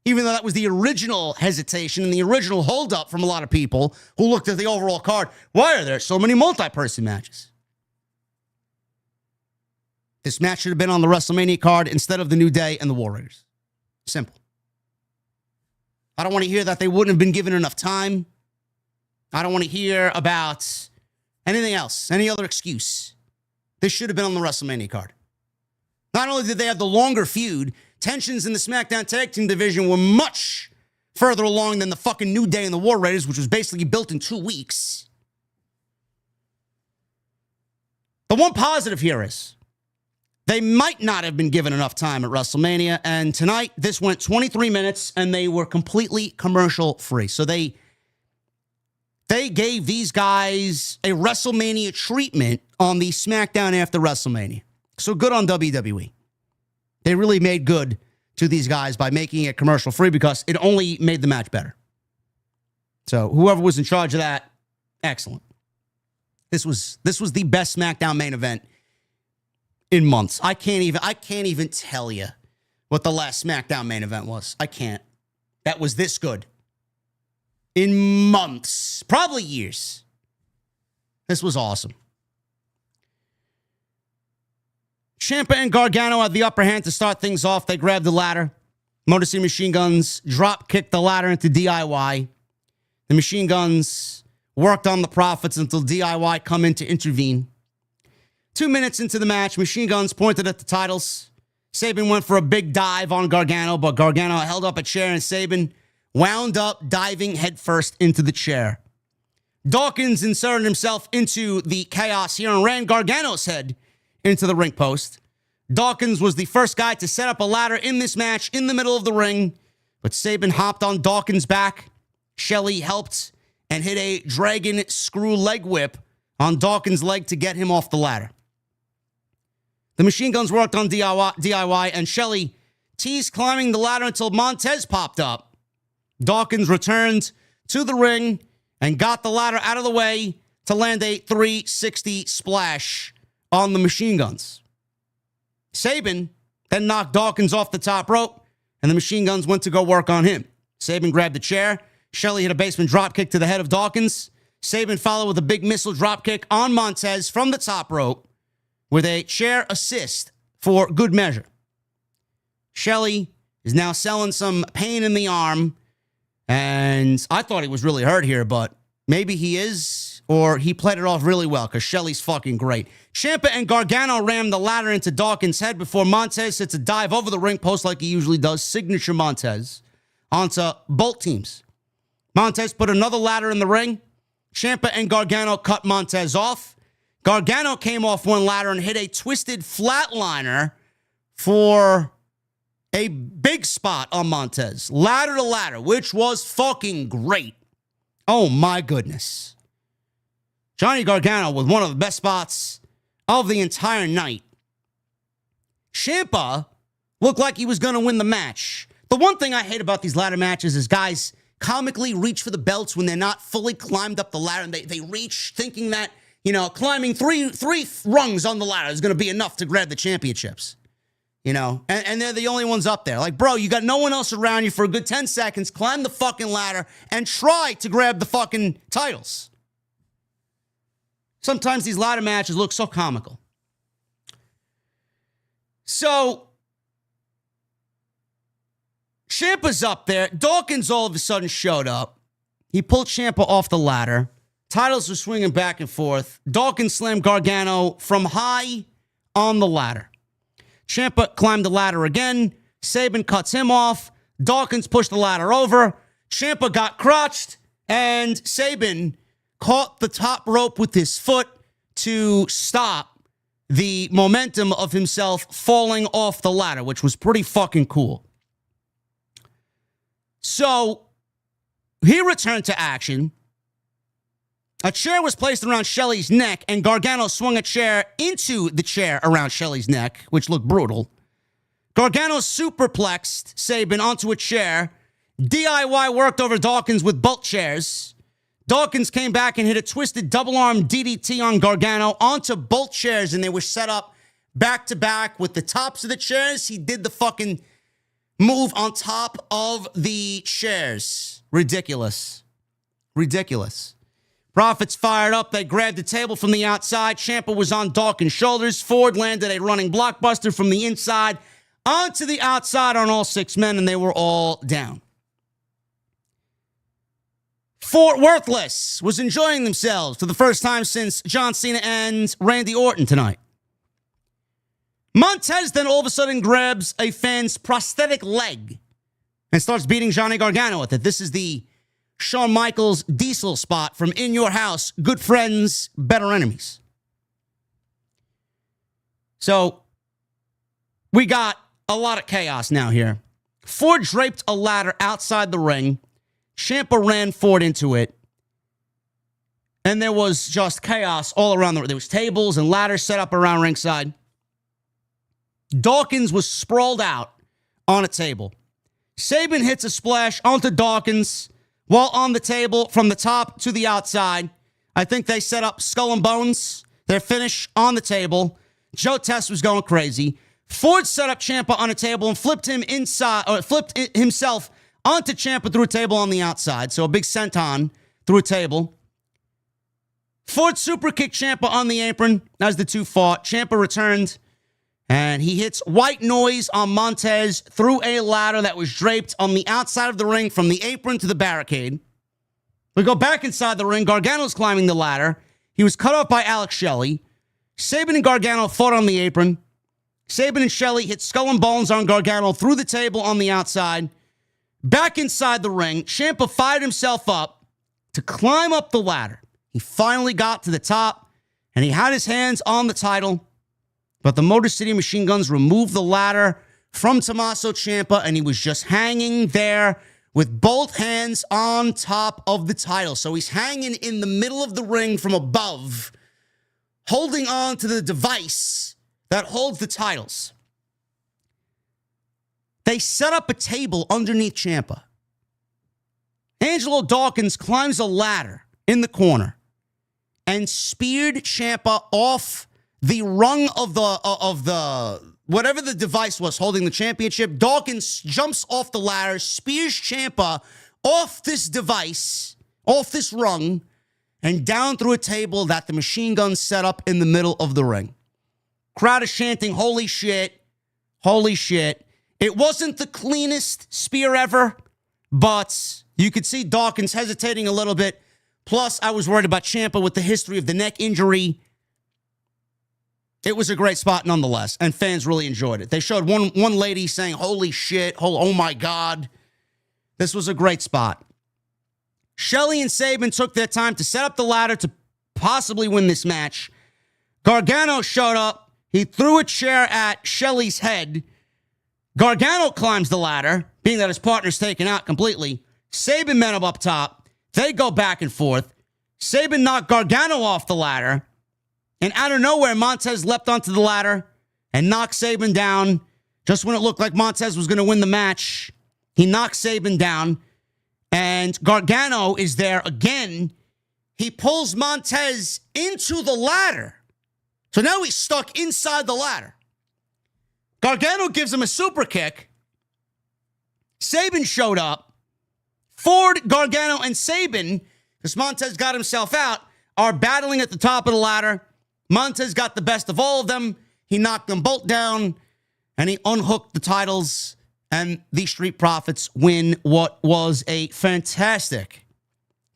even though that was the original hesitation and the original holdup from a lot of people who looked at the overall card. Why are there so many multi-person matches? This match should have been on the WrestleMania card instead of the New Day and the War Raiders. Simple. I don't want to hear that they wouldn't have been given enough time. I don't want to hear about anything else, any other excuse. This should have been on the WrestleMania card. Not only did they have the longer feud, tensions in the SmackDown Tag Team division were much further along than the fucking New Day and the War Raiders, which was basically built in 2 weeks. The one positive here is they might not have been given enough time at WrestleMania, and tonight this went 23 minutes, and they were completely commercial-free. So they gave these guys a WrestleMania treatment on the SmackDown After WrestleMania. So good on WWE. They really made good to these guys by making it commercial-free because it only made the match better. So whoever was in charge of that, excellent. This was the best SmackDown main event in months. I can't even tell you what the last SmackDown main event was. I can't. That was this good. In months, probably years. This was awesome. Ciampa and Gargano had the upper hand to start things off. They grabbed the ladder. Motor City Machine Guns drop-kicked the ladder into DIY. The Machine Guns worked on the Profits until DIY come in to intervene. 2 minutes into the match, Machine Guns pointed at the titles. Sabin went for a big dive on Gargano, but Gargano held up a chair and Sabin wound up diving headfirst into the chair. Dawkins inserted himself into the chaos here and ran Gargano's head into the ring post. Dawkins was the first guy to set up a ladder in this match in the middle of the ring, but Sabin hopped on Dawkins' back. Shelley helped and hit a dragon screw leg whip on Dawkins' leg to get him off the ladder. The Machine Guns worked on DIY and Shelley teased climbing the ladder until Montez popped up. Dawkins returned to the ring and got the ladder out of the way to land a 360 splash on the Machine Guns. Sabin then knocked Dawkins off the top rope, and the Machine Guns went to go work on him. Sabin grabbed the chair. Shelley hit a basement dropkick to the head of Dawkins. Sabin followed with a big missile dropkick on Montez from the top rope with a chair assist for good measure. Shelley is now selling some pain in the arm, and I thought he was really hurt here, but maybe he is, or he played it off really well because Shelley's fucking great. Ciampa and Gargano rammed the ladder into Dawkins' head before Montez hits a dive over the ring post like he usually does, signature Montez, onto both teams. Montez put another ladder in the ring. Ciampa and Gargano cut Montez off. Gargano came off one ladder and hit a twisted flatliner for a big spot on Montez. Ladder to ladder, which was fucking great. Oh my goodness. Johnny Gargano with one of the best spots of the entire night. Ciampa looked like he was going to win the match. The one thing I hate about these ladder matches is guys comically reach for the belts when they're not fully climbed up the ladder, and they reach thinking that, you know, climbing three rungs on the ladder is going to be enough to grab the championships. You know, and they're the only ones up there. Like, bro, you got no one else around you for a good 10 seconds. Climb the fucking ladder and try to grab the fucking titles. Sometimes these ladder matches look so comical. So, Ciampa's up there. Dawkins all of a sudden showed up. He pulled Ciampa off the ladder. Titles were swinging back and forth. Dawkins slammed Gargano from high on the ladder. Ciampa climbed the ladder again. Sabin cuts him off. Dawkins pushed the ladder over. Ciampa got crotched, and Sabin caught the top rope with his foot to stop the momentum of himself falling off the ladder, which was pretty fucking cool. So, he returned to action. A chair was placed around Shelley's neck, and Gargano swung a chair into the chair around Shelley's neck, which looked brutal. Gargano superplexed Sabin onto a chair. DIY worked over Dawkins with both chairs. Dawkins came back and hit a twisted double-arm DDT on Gargano onto both chairs, and they were set up back-to-back with the tops of the chairs. He did the fucking move on top of the chairs. Ridiculous. Ridiculous. Profits fired up. They grabbed the table from the outside. Ciampa was on Dawkins' shoulders. Ford landed a running blockbuster from the inside onto the outside on all 6 men, and they were all down. Fort Worthless was enjoying themselves for the first time since John Cena and Randy Orton tonight. Montez then all of a sudden grabs a fan's prosthetic leg and starts beating Johnny Gargano with it. This is the Shawn Michaels Diesel spot from In Your House, Good Friends, Better Enemies. So, we got a lot of chaos now here. Ford draped a ladder outside the ring. Ciampa ran Ford into it. And there was just chaos all around the ring. There was tables and ladders set up around ringside. Dawkins was sprawled out on a table. Sabin hits a splash onto Dawkins while on the table from the top to the outside. I think they set up Skull and Bones, their finish on the table. Joe Test was going crazy. Ford set up Ciampa on a table and flipped himself onto Ciampa through a table on the outside. So a big senton through a table. Ford super kicked Ciampa on the apron as the two fought. Ciampa returned, and he hits white noise on Montez through a ladder that was draped on the outside of the ring from the apron to the barricade. We go back inside the ring. Gargano's climbing the ladder. He was cut off by Alex Shelley. Sabin and Gargano fought on the apron. Sabin and Shelley hit Skull and Bones on Gargano through the table on the outside. Back inside the ring, Ciampa fired himself up to climb up the ladder. He finally got to the top, and he had his hands on the title. But the Motor City Machine Guns removed the ladder from Tommaso Ciampa, and he was just hanging there with both hands on top of the title. So he's hanging in the middle of the ring from above, holding on to the device that holds the titles. They set up a table underneath Ciampa. Angelo Dawkins climbs a ladder in the corner and speared Ciampa off the rung of the whatever the device was holding the championship. Dawkins jumps off the ladder, spears Ciampa off this device, off this rung, and down through a table that the Machine Guns set up in the middle of the ring. Crowd is chanting, "Holy shit, holy shit." It wasn't the cleanest spear ever, but you could see Dawkins hesitating a little bit. Plus, I was worried about Ciampa with the history of the neck injury. It was a great spot nonetheless, and fans really enjoyed it. They showed one lady saying, "Holy shit, oh my God." This was a great spot. Shelley and Sabin took their time to set up the ladder to possibly win this match. Gargano showed up. He threw a chair at Shelley's head. Gargano climbs the ladder, being that his partner's taken out completely. Sabin met him up top. They go back and forth. Sabin knocked Gargano off the ladder. And out of nowhere, Montez leapt onto the ladder and knocked Sabin down. Just when it looked like Montez was going to win the match, he knocked Sabin down. And Gargano is there again. He pulls Montez into the ladder. So now he's stuck inside the ladder. Gargano gives him a super kick. Sabin showed up. Ford, Gargano, and Sabin, because Montez got himself out, are battling at the top of the ladder. Montez got the best of all of them. He knocked them both down, and he unhooked the titles, and the Street Profits win what was a fantastic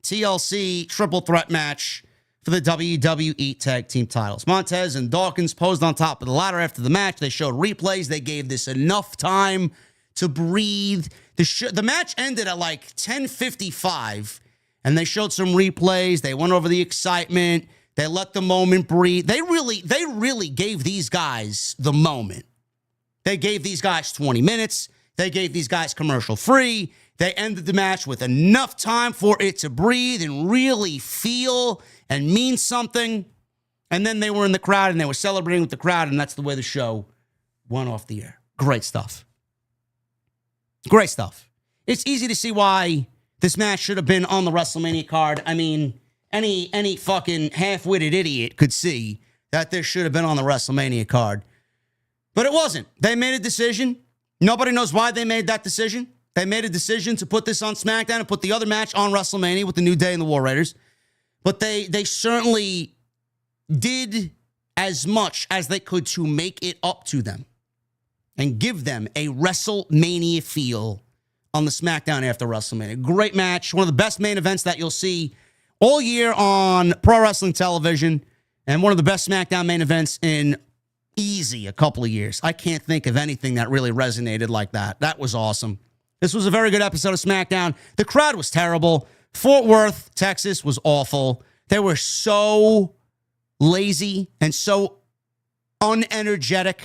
TLC triple threat match for the WWE Tag Team titles. Montez and Dawkins posed on top of the ladder after the match. They showed replays. They gave this enough time to breathe. The match ended at like 10:55, and they showed some replays. They went over the excitement. They let the moment breathe. They really gave these guys the moment. They gave these guys 20 minutes. They gave these guys commercial free. They ended the match with enough time for it to breathe and really feel and mean something. And then they were in the crowd and they were celebrating with the crowd, and that's the way the show went off the air. Great stuff. Great stuff. It's easy to see why this match should have been on the WrestleMania card. I mean, any fucking half-witted idiot could see that this should have been on the WrestleMania card. But it wasn't. They made a decision. Nobody knows why they made that decision. They made a decision to put this on SmackDown and put the other match on WrestleMania with the New Day and the War Raiders. But they certainly did as much as they could to make it up to them and give them a WrestleMania feel on the SmackDown After WrestleMania. Great match. One of the best main events that you'll see all year on pro wrestling television. And one of the best SmackDown main events in easy a couple of years. I can't think of anything that really resonated like that. That was awesome. This was a very good episode of SmackDown. The crowd was terrible. Fort Worth, Texas was awful. They were so lazy and so unenergetic.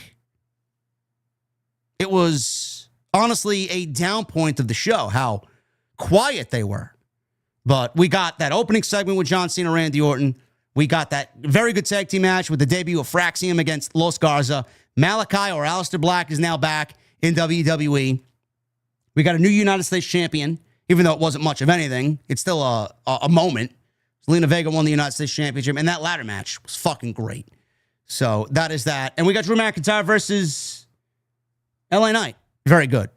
It was honestly a down point of the show, how quiet they were. But we got that opening segment with John Cena, Randy Orton. We got that very good tag team match with the debut of Axiom against Los Garza. Malachi, or Alistair Black, is now back in WWE. We got a new United States champion, even though it wasn't much of anything. It's still a moment. Zelina Vega won the United States Championship, and that ladder match was fucking great. So that is that. And we got Drew McIntyre versus LA Knight. Very good.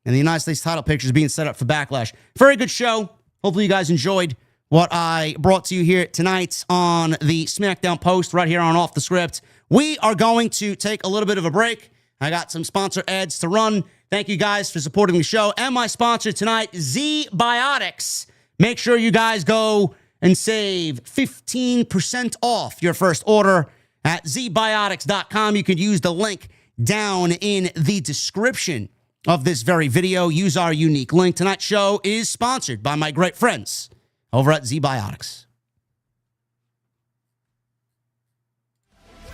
And the United States title picture is being set up for Backlash. Very good show. Hopefully you guys enjoyed what I brought to you here tonight on the SmackDown Post right here on Off the Script. We are going to take a little bit of a break. I got some sponsor ads to run. Thank you guys for supporting the show. And my sponsor tonight, Z-Biotics. Make sure you guys go and save 15% off your first order at zbiotics.com. You can use the link down in the description of this very video. Use our unique link. Tonight's show is sponsored by my great friends over at Z-Biotics.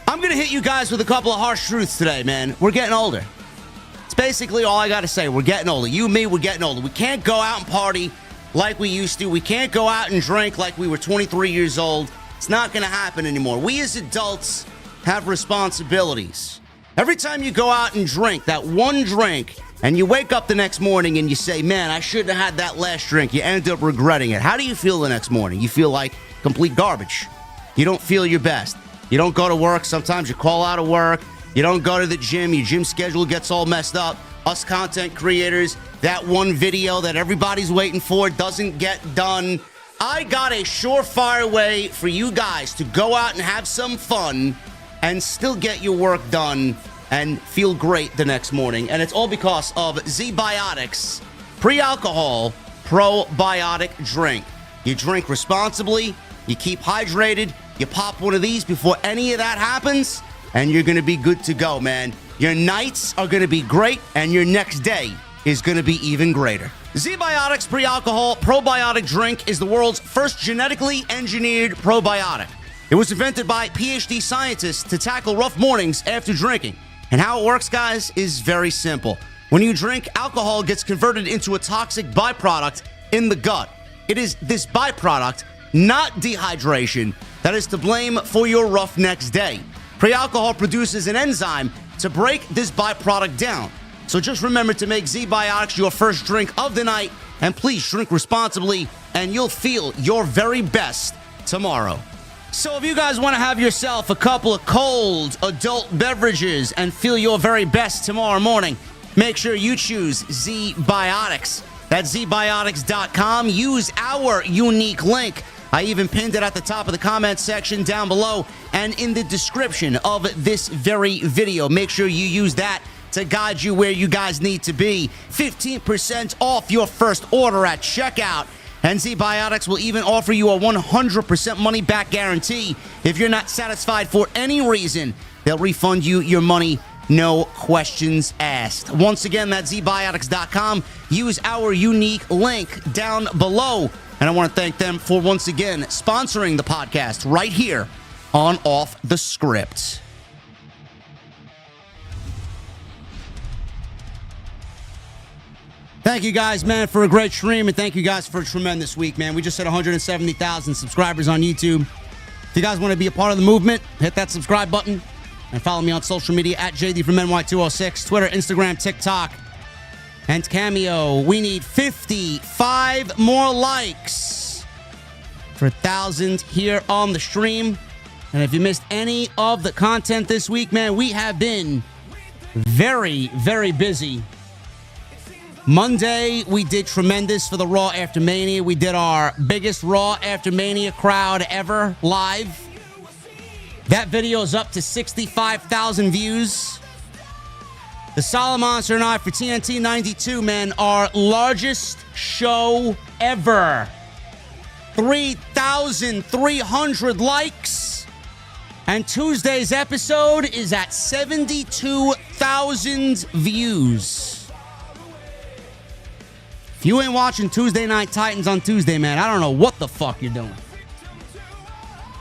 I'm going to hit you guys with a couple of harsh truths today, man. We're getting older. It's basically all I got to say. We're getting older. You and me, we're getting older. We can't go out and party like we used to. We can't go out and drink like we were 23 years old. It's not going to happen anymore. We as adults have responsibilities. Every time you go out and drink that one drink and you wake up the next morning and you say, man, I shouldn't have had that last drink, you end up regretting it. How do you feel the next morning? You feel like complete garbage. You don't feel your best. You don't go to work. Sometimes you call out of work. You don't go to the gym. Your gym schedule gets all messed up. Us content creators, that one video that everybody's waiting for doesn't get done. I got a surefire way for you guys to go out and have some fun and still get your work done and feel great the next morning. And it's all because of Z-Biotics pre-alcohol probiotic drink. You drink responsibly, you keep hydrated, you pop one of these before any of that happens, and you're going to be good to go, man. Your nights are going to be great, and your next day is going to be even greater. Z-Biotics pre-alcohol probiotic drink is the world's first genetically engineered probiotic. It was invented by PhD scientists to tackle rough mornings after drinking. And how it works, guys, is very simple. When you drink, alcohol gets converted into a toxic byproduct in the gut. It is this byproduct, not dehydration, that is to blame for your rough next day. Pre-alcohol produces an enzyme to break this byproduct down. So just remember to make Z-Biotics your first drink of the night, and please drink responsibly, and you'll feel your very best tomorrow. So if you guys want to have yourself a couple of cold adult beverages and feel your very best tomorrow morning, make sure you choose Z-Biotics. That's zbiotics.com. Use our unique link. I even pinned it at the top of the comment section down below and in the description of this very video. Make sure you use that to guide you where you guys need to be. 15% off your first order at checkout. And Z-Biotics will even offer you a 100% money-back guarantee. If you're not satisfied for any reason, they'll refund you your money, no questions asked. Once again, that's zbiotics.com. Use our unique link down below. And I want to thank them for once again sponsoring the podcast right here on Off the Script. Thank you guys, man, for a great stream, and thank you guys for a tremendous week, man. We just hit 170,000 subscribers on YouTube. If you guys want to be a part of the movement, hit that subscribe button and follow me on social media at JDfromNY206, Twitter, Instagram, TikTok, and Cameo. We need 55 more likes for 1,000 here on the stream. And if you missed any of the content this week, man, we have been very, very busy. Monday, we did tremendous for the Raw After Mania. We did our biggest Raw After Mania crowd ever live. That video is up to 65,000 views. The Solid Monster and I for TNT 92, man, our largest show ever. 3,300 likes. And Tuesday's episode is at 72,000 views. If you ain't watching Tuesday Night Titans on Tuesday, man, I don't know what the fuck you're doing.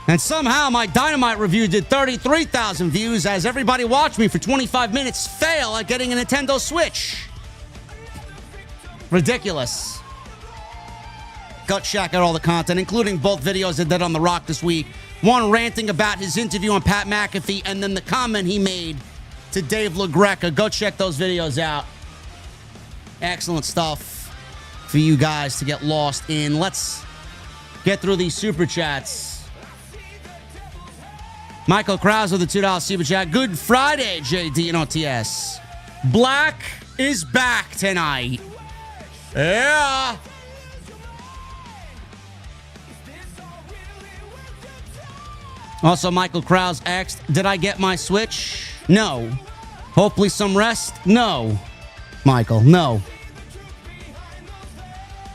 And somehow my Dynamite review did 33,000 views as everybody watched me for 25 minutes fail at getting a Nintendo Switch. Ridiculous. Gut Shack got all the content, including both videos I did on The Rock this week. One ranting about his interview on Pat McAfee, and then the comment he made to Dave LaGreca. Go check those videos out. Excellent stuff for you guys to get lost in. Let's get through these super chats. Michael Krause with the $2 super chat. Good Friday, JD and OTS. Black is back tonight. Yeah. Also, Michael Krause asked, did I get my Switch? No. Hopefully some rest? No. Michael, no.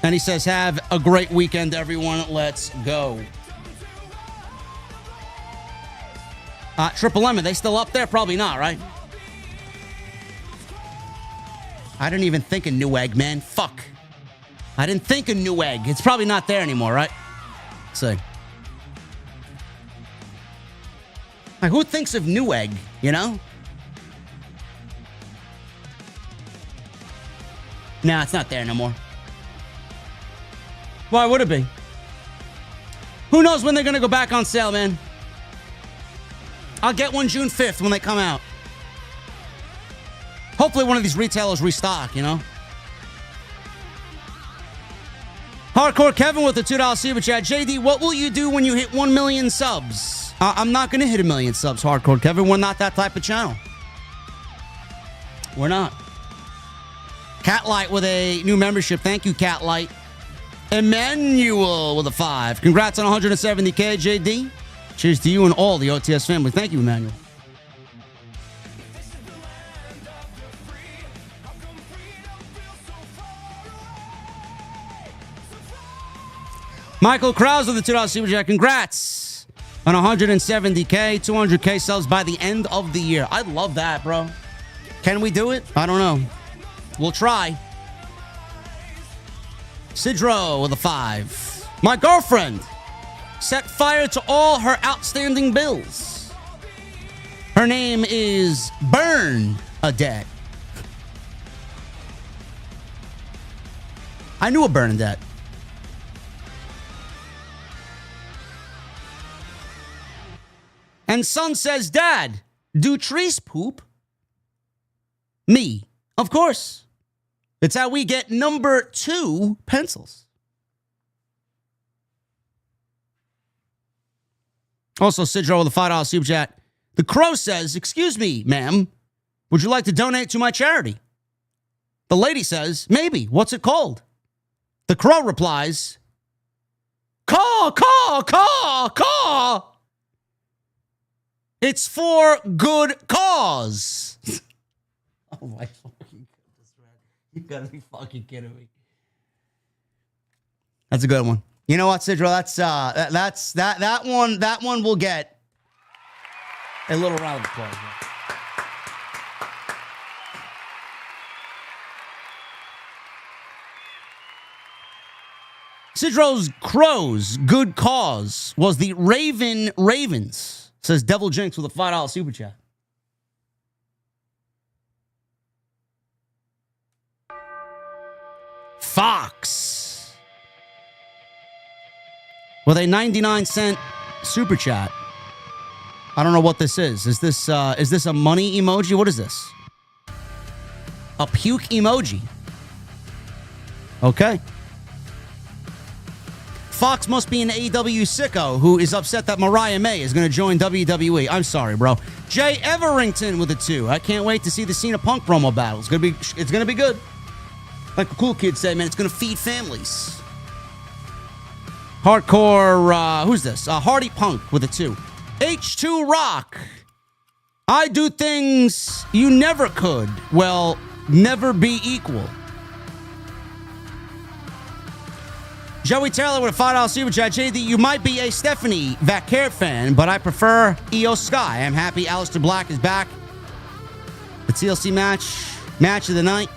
And he says, have a great weekend, everyone. Let's go. Triple M, are they still up there? Probably not, right? I didn't even think of Newegg, man. Fuck. I didn't think of Newegg. It's probably not there anymore, right? Let's see. Like, who thinks of Newegg, you know? Nah, it's not there no more. Why would it be? Who knows when they're going to go back on sale, man? I'll get one June 5th when they come out. Hopefully one of these retailers restock, you know? Hardcore Kevin with the $2 super chat. JD, what will you do when you hit 1 million subs? I'm not going to hit 1 million subs, Hardcore Kevin. We're not that type of channel. We're not. Catlight with a new membership. Thank you, Catlight. Emmanuel with a 5. Congrats on 170K, JD. Cheers to you and all the OTS family. Thank you, Emmanuel. Michael Krause with the $2 super chat. Congrats on 170K, 200K subs by the end of the year. I love that, bro. Can we do it? I don't know. We'll try. Sidro with a 5. My girlfriend set fire to all her outstanding bills. Her name is Bernadette. I knew a Bernadette. And son says, Dad, do trees poop? Me, of course. It's how we get number 2 pencils. Also, Sidro with a $5 super chat. The Crow says, excuse me, ma'am, would you like to donate to my charity? The lady says, maybe. What's it called? The Crow replies, caw. It's for good cause. Oh my fucking goodness, man. You gotta be fucking kidding me. That's a good one. You know what, Sidro? That one will get a little round of applause. Sidro's Crows good cause was the Ravens, says Devil Jinx with a $5 super chat. Fox with a 99-cent super chat. I don't know what this is. Is this a money emoji? What is this? A puke emoji. Okay. Fox must be an AEW sicko who is upset that Mariah May is going to join WWE. I'm sorry, bro. Jay Everington with a 2. I can't wait to see the Cena Punk promo battle. It's gonna be good. Like the cool kids say, man, it's gonna feed families. Hardcore, who's this? Hardy Punk with a 2. H2 Rock I do things you never could. Well, never be equal. Joey Taylor with a $5 super chat. JD, you might be a Tiffany Stratton fan, but I prefer Io Sky. I'm happy Alistair Black is back. The TLC match of the night.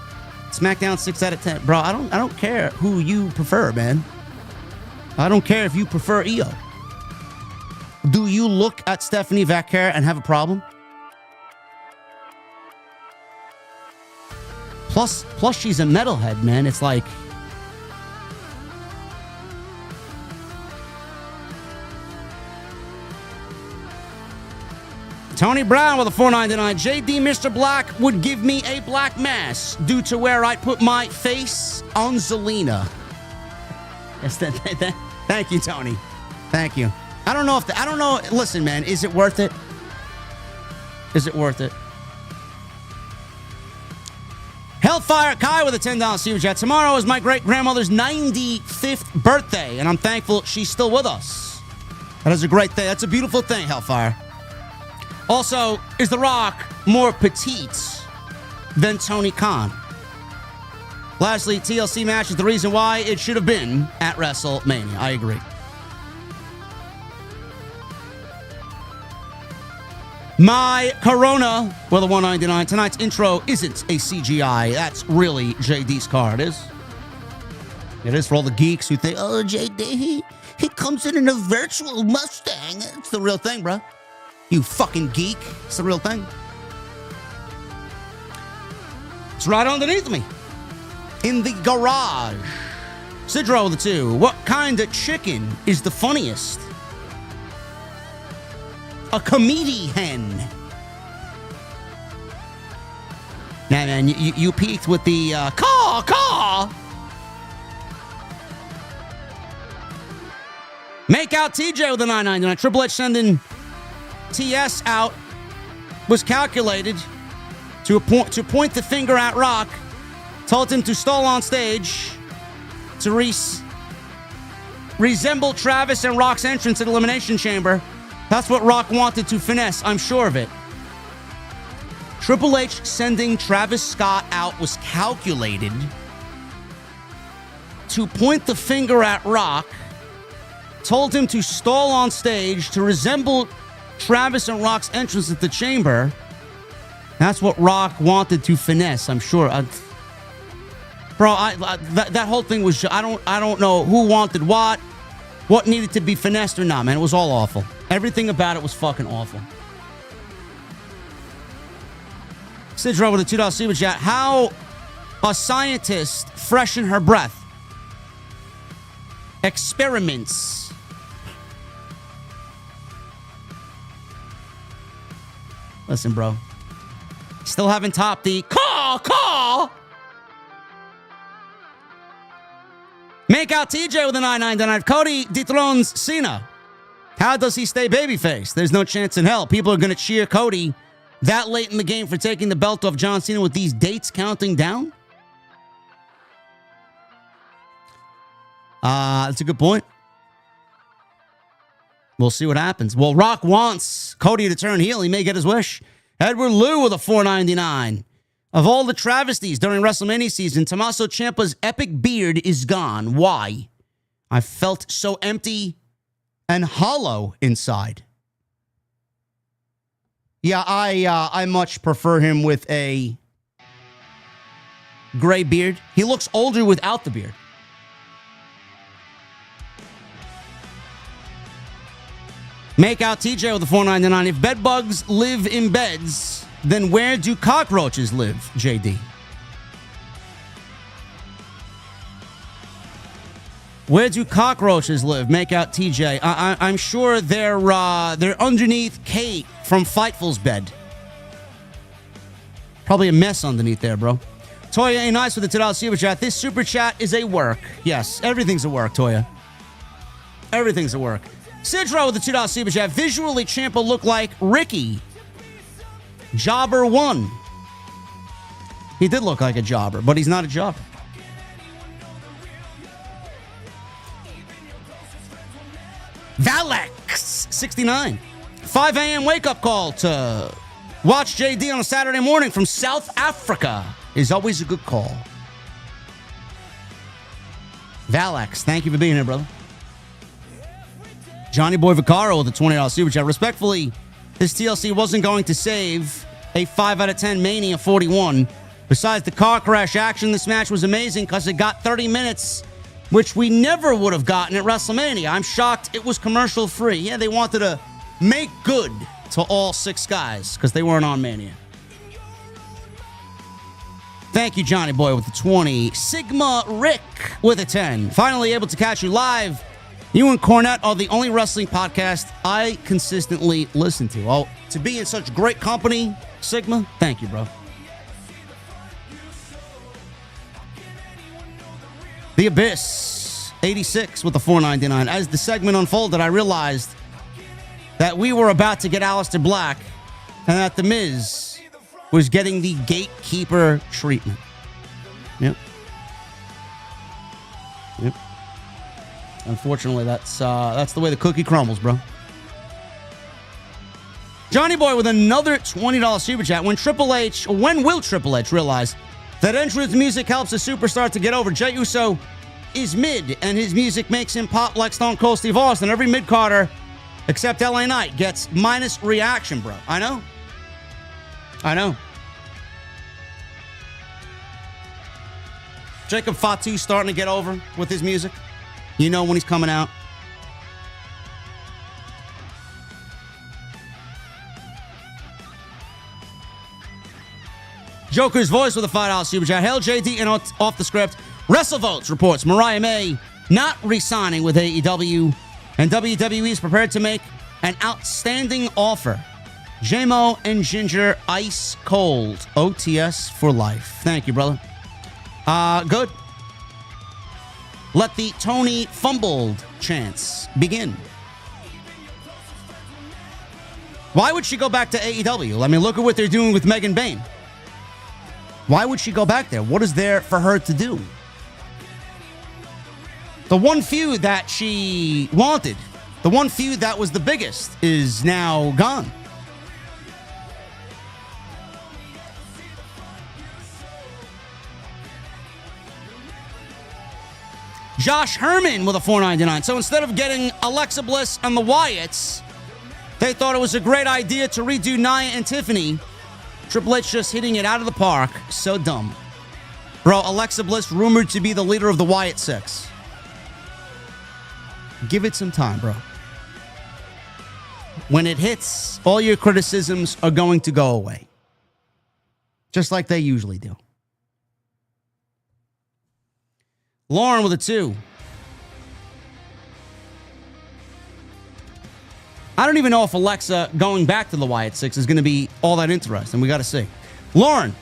SmackDown 6 out of 10. Bro, I don't care who you prefer, man. I don't care if you prefer Io. Do you look at Tiffany Stratton and have a problem? Plus she's a metalhead, man. It's like... Tony Brown with a $4.99. JD, Mr. Black would give me a black mass due to where I put my face on Zelina. Yes, thank you, Tony. Thank you. I don't know. Listen, man, is it worth it? Is it worth it? Hellfire Kai with a $10 super chat. Tomorrow is my great-grandmother's 95th birthday, and I'm thankful she's still with us. That is a great thing. That's a beautiful thing, Hellfire. Also, is The Rock more petite than Tony Khan? Lastly, TLC match is the reason why it should have been at WrestleMania. I agree. My Corona with a $1.99. Tonight's intro isn't a CGI. That's really JD's car. It is. It is for all the geeks who think, oh, JD, he comes in a virtual Mustang. It's the real thing, bro. You fucking geek. It's the real thing. It's right underneath me. In the garage. Sidro with the 2. What kind of chicken is the funniest? A comedy hen. Nah, man, you peaked with the caw. Make out TJ with a $9.99. Triple H sending TS out was calculated to point the finger at Rock, told him to stall on stage to resemble Travis and Rock's entrance at Elimination Chamber. That's what Rock wanted to finesse, I'm sure of it. Triple H sending Travis Scott out was calculated to point the finger at Rock, told him to stall on stage to resemble Travis and Rock's entrance at the Chamber. That's what Rock wanted to finesse, I'm sure. Bro, that whole thing was... I don't know who wanted what needed to be finessed or not, man. It was all awful. Everything about it was fucking awful. Sidro with a $2 super chat. How a scientist freshen her breath? Experiments. Listen, bro. Still haven't topped the call. Make out TJ with a $9.99. Cody dethrones Cena. How does he stay babyface? There's no chance in hell. People are going to cheer Cody that late in the game for taking the belt off John Cena with these dates counting down? That's a good point. We'll see what happens. Well, Rock wants Cody to turn heel. He may get his wish. Edward Lou with a $4.99. Of all the travesties during WrestleMania season, Tommaso Ciampa's epic beard is gone. Why? I felt so empty and hollow inside. Yeah, I much prefer him with a gray beard. He looks older without the beard. Make out TJ with a $4.99. If bed bugs live in beds, then where do cockroaches live, JD? Where do cockroaches live? Make out TJ. I'm sure they're underneath Kate from Fightful's bed. Probably a mess underneath there, bro. Toya ain't nice with the $2 super chat. This super chat is a work. Yes, everything's a work, Toya. Everything's a work. Sidro with the $2 super chat. Visually, Ciampa looked like Ricky. Jobber 1. He did look like a jobber, but he's not a jobber. Valex 69. 5 a.m. wake-up call to Watch JD on a Saturday morning from South Africa is always a good call. Valax, thank you for being here, brother. Johnny Boy Vaccaro with a $20 super chat. Respectfully, this TLC wasn't going to save a 5 out of 10 Mania 41. Besides the car crash action, this match was amazing because it got 30 minutes, which we never would have gotten at WrestleMania. I'm shocked it was commercial free. Yeah, they wanted to make good to all 6 guys because they weren't on Mania. Thank you, Johnny Boy, with the 20. Sigma Rick with a 10. Finally able to catch you live. You and Cornette are the only wrestling podcast I consistently listen to. Oh, to be in such great company, Sigma, thank you, bro. The Abyss, 86 with the $4.99. As the segment unfolded, I realized that we were about to get Aleister Black and that The Miz was getting the gatekeeper treatment. Yep. Unfortunately, that's the way the cookie crumbles, bro. Johnny Boy with another $20 super chat. When will Triple H realize that entrance music helps a superstar to get over? Jey Uso is mid, and his music makes him pop like Stone Cold Steve Austin. Every mid-carder except LA Knight gets minus reaction, bro. I know. Jacob Fatu starting to get over with his music. You know when he's coming out. Joker's Voice with a $5 super chat. Hail JD and off the script. WrestleVotes reports Mariah May not re-signing with AEW, and WWE is prepared to make an outstanding offer. JMO and Ginger ice cold. OTS for life. Thank you, brother. Good. Let the Tony fumbled chants begin. Why would she go back to AEW? I mean, look at what they're doing with Megan Bayne. Why would she go back there? What is there for her to do? The one feud that she wanted, the one feud that was the biggest, is now gone. Josh Herman with a $4.99. So instead of getting Alexa Bliss and the Wyatts, they thought it was a great idea to redo Nia and Tiffany. Triple H just hitting it out of the park. So dumb. Bro, Alexa Bliss rumored to be the leader of the Wyatt Six. Give it some time, bro. When it hits, all your criticisms are going to go away. Just like they usually do. Lauren with a 2. I don't even know if Alexa going back to the Wyatt Six is going to be all that interesting. We got to see. Lauren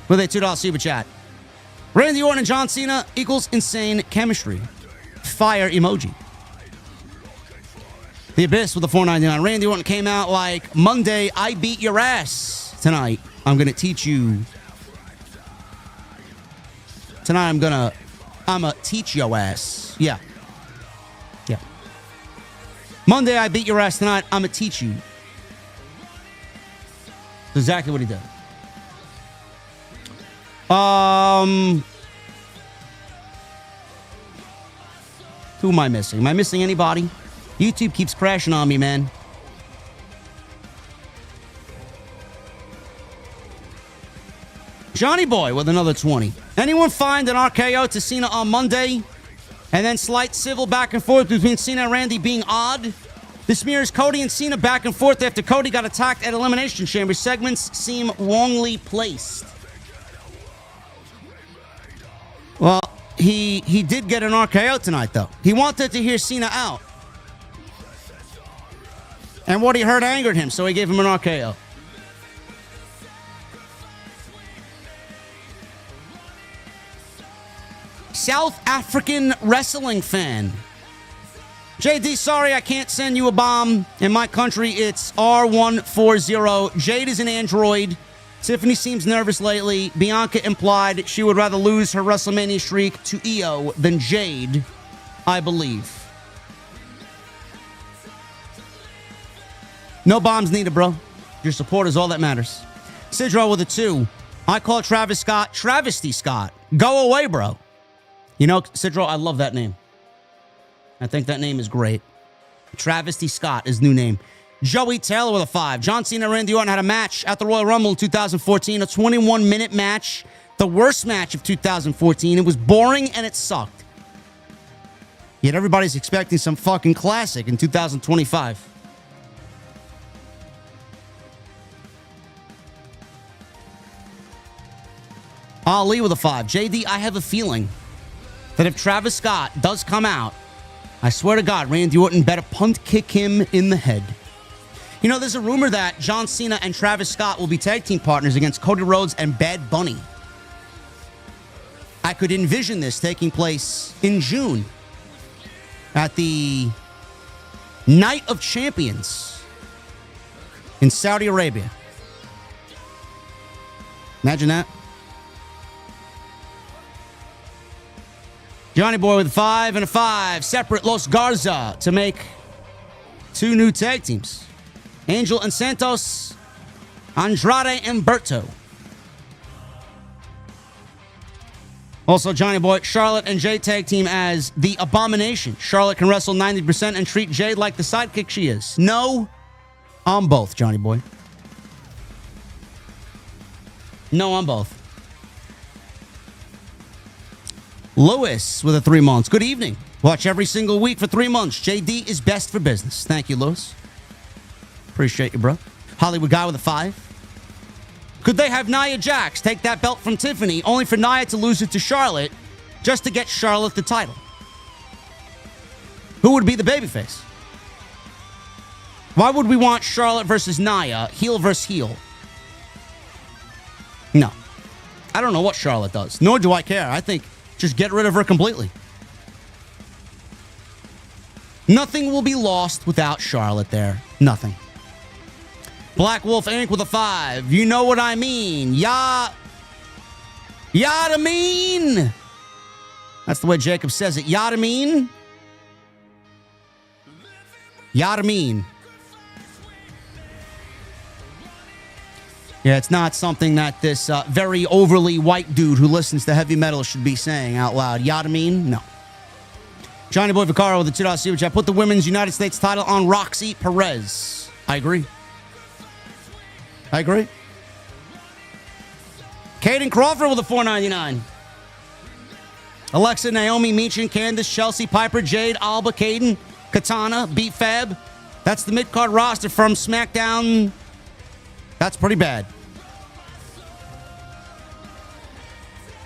with a $2 super chat. Randy Orton and John Cena equals insane chemistry. Fire emoji. The Abyss with a $4.99. Randy Orton came out like, Monday, I beat your ass. Tonight, I'm going to teach you. Tonight, I'm going to teach your ass. Yeah. Monday, I beat your ass. Tonight, I'm going to teach you. That's exactly what he did. Who am I missing? Am I missing anybody? YouTube keeps crashing on me, man. Johnny Boy with another 20. Anyone find an RKO to Cena on Monday? And then slight civil back and forth between Cena and Randy being odd? This mirrors Cody and Cena back and forth after Cody got attacked at Elimination Chamber. Segments seem wrongly placed. Well, he did get an RKO tonight, though. He wanted to hear Cena out. And what he heard angered him, so he gave him an RKO. South African wrestling fan. JD, sorry I can't send you a bomb. In my country, it's R140. Jade is an android. Tiffany seems nervous lately. Bianca implied she would rather lose her WrestleMania streak to Io than Jade, I believe. No bombs needed, bro. Your support is all that matters. Sidro with a 2. I call Travis Scott Travesty Scott. Go away, bro. You know, Sidro, I love that name. I think that name is great. Travesty Scott is new name. Joey Taylor with a 5. John Cena and Randy Orton had a match at the Royal Rumble in 2014. A 21-minute match. The worst match of 2014. It was boring and it sucked. Yet everybody's expecting some fucking classic in 2025. Ali with a 5. JD, I have a feeling that if Travis Scott does come out, I swear to God, Randy Orton better punt kick him in the head. You know, there's a rumor that John Cena and Travis Scott will be tag team partners against Cody Rhodes and Bad Bunny. I could envision this taking place in June at the Night of Champions in Saudi Arabia. Imagine that. Johnny Boy with a 5 and a 5. Separate Los Garza to make 2 new tag teams. Angel and Santos, Andrade and Berto. Also, Johnny Boy, Charlotte and Jade tag team as the Abomination. Charlotte can wrestle 90% and treat Jade like the sidekick she is. No, on both, Johnny Boy. No, on both. Lewis with a 3 months. Good evening. Watch every single week for 3 months. JD is best for business. Thank you, Lewis. Appreciate you, bro. Hollywood Guy with a 5. Could they have Nia Jax take that belt from Tiffany only for Nia to lose it to Charlotte just to get Charlotte the title? Who would be the babyface? Why would we want Charlotte versus Nia, heel versus heel? No. I don't know what Charlotte does, nor do I care. I think just get rid of her completely. Nothing will be lost without Charlotte there. Nothing. Black Wolf Inc. with a 5. You know what I mean. Yada mean. That's the way Jacob says it. Yada mean. Yada mean. Yeah, it's not something that this very overly white dude who listens to heavy metal should be saying out loud. Yada mean? No. Johnny Boy Vaccaro with the $2 super chat. Put the women's United States title on Roxy Perez. I agree. I agree. Caden Crawford with a $4.99. Alexa, Naomi, Meechin, Candice, Chelsea, Piper, Jade, Alba, Caden, Katana, Beat Fab. That's the mid-card roster from SmackDown. That's pretty bad.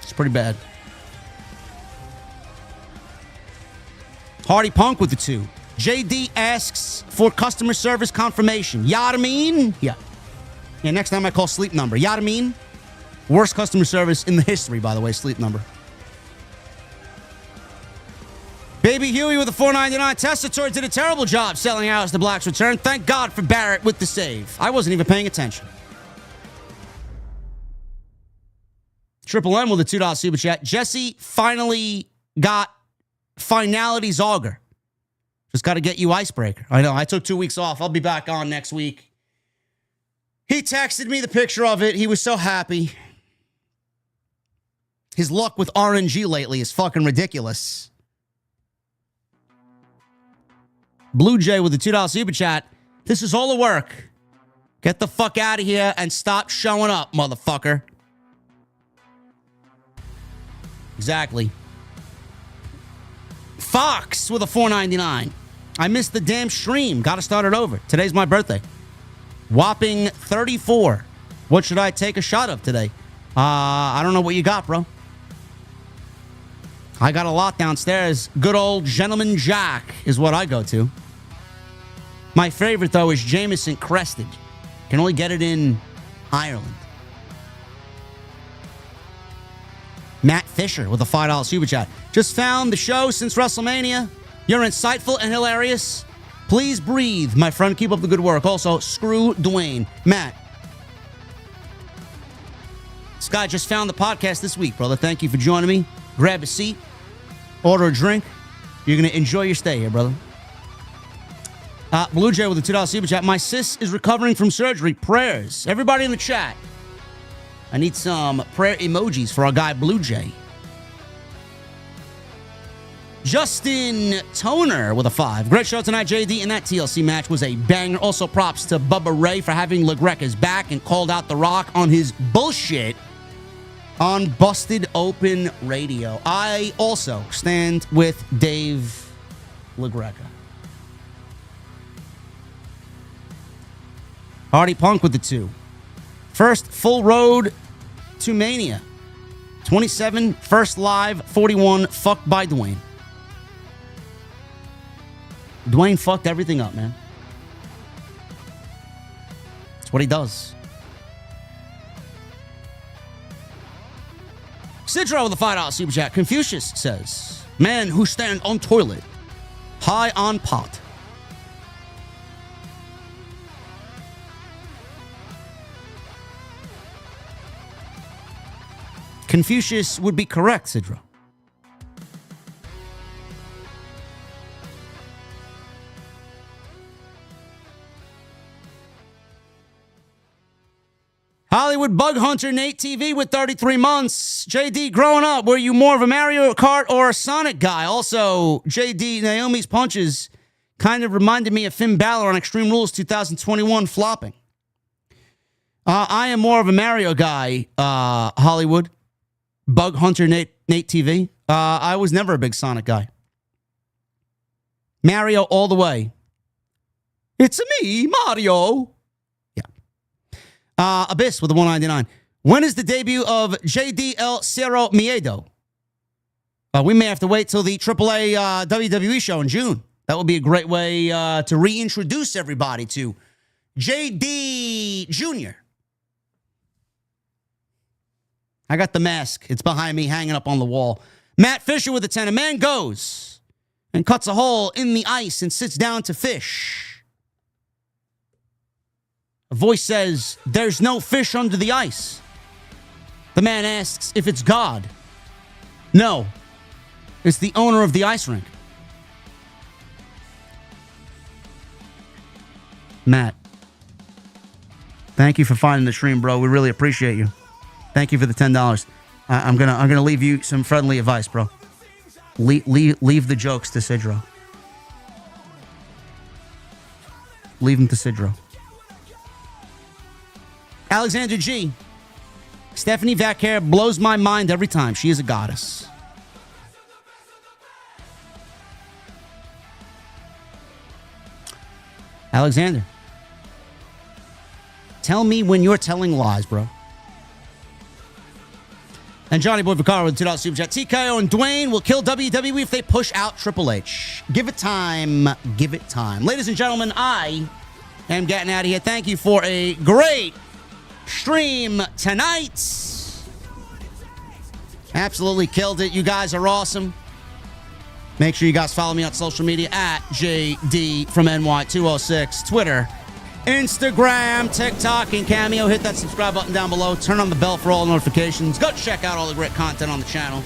It's pretty bad. Hardy Punk with the 2. JD asks for customer service confirmation. Yada mean? Yeah. Yeah, next time I call Sleep Number. Yada mean? Worst customer service in the history, by the way, Sleep Number. Baby Huey with a $4.99. Testator did a terrible job selling Aleister Black's return. Thank God for Barrett with the save. I wasn't even paying attention. Triple M with a $2 super chat. Jesse finally got Finality's auger. Just got to get you Icebreaker. I know, I took 2 weeks off. I'll be back on next week. He texted me the picture of it. He was so happy. His luck with RNG lately is fucking ridiculous. Blue Jay with the $2 super chat. This is all the work. Get the fuck out of here and stop showing up, motherfucker. Exactly. Fox with a $4.99. I missed the damn stream. Got to start it over. Today's my birthday. Whopping 34. What should I take a shot of today? I don't know what you got, bro. I got a lot downstairs. Good old Gentleman Jack is what I go to. My favorite, though, is Jameson Crested. Can only get it in Ireland. Matt Fisher with a $5 super chat. Just found the show since WrestleMania. You're insightful and hilarious. Please breathe, my friend. Keep up the good work. Also, screw Dwayne. Matt. This guy just found the podcast this week, brother. Thank you for joining me. Grab a seat. Order a drink. You're going to enjoy your stay here, brother. Blue Jay with a $2 super chat. My sis is recovering from surgery. Prayers. Everybody in the chat. I need some prayer emojis for our guy Blue Jay. Justin Toner with a 5. Great show tonight, JD, and that TLC match was a banger. Also, props to Bubba Ray for having LaGreca's back and called out The Rock on his bullshit on Busted Open Radio. I also stand with Dave LaGreca. Hardy Punk with the 2. First full road to Mania. 27, first live, 41, fucked by Dwayne. Dwayne fucked everything up, man. That's what he does. Sidro with a $5 super chat. Confucius says, man who stand on toilet, high on pot. Confucius would be correct, Sidro. Hollywood Bug Hunter Nate TV with 33 months. JD, growing up, were you more of a Mario Kart or a Sonic guy? Also, JD, Naomi's punches kind of reminded me of Finn Balor on Extreme Rules 2021 flopping. I am more of a Mario guy, Hollywood Bug Hunter Nate TV. I was never a big Sonic guy. Mario all the way. It's me, Mario. Abyss with a 199. When is the debut of JD El Cero Miedo? We may have to wait till the AAA WWE show in June. That would be a great way to reintroduce everybody to JD Jr. I got the mask. It's behind me, hanging up on the wall. Matt Fisher with a 10. A man goes and cuts a hole in the ice and sits down to fish. A voice says, there's no fish under the ice. The man asks if it's God. No, it's the owner of the ice rink. Matt, thank you for finding the stream, bro. We really appreciate you. Thank you for the $10. I'm gonna leave you some friendly advice, bro. Leave the jokes to Sidro. Leave them to Sidro. Alexander G. Stephanie Vaquer blows my mind every time. She is a goddess. Alexander, tell me when you're telling lies, bro. And Johnny Boy Vaccaro with $2 super chat. TKO and Dwayne will kill WWE if they push out Triple H. Give it time. Give it time. Ladies and gentlemen, I am getting out of here. Thank you for a great stream tonight. Absolutely killed it. You guys are awesome. Make sure you guys follow me on social media at JDfromNY206. Twitter, Instagram, TikTok, and Cameo. Hit that subscribe button down below. Turn on the bell for all notifications. Go check out all the great content on the channel.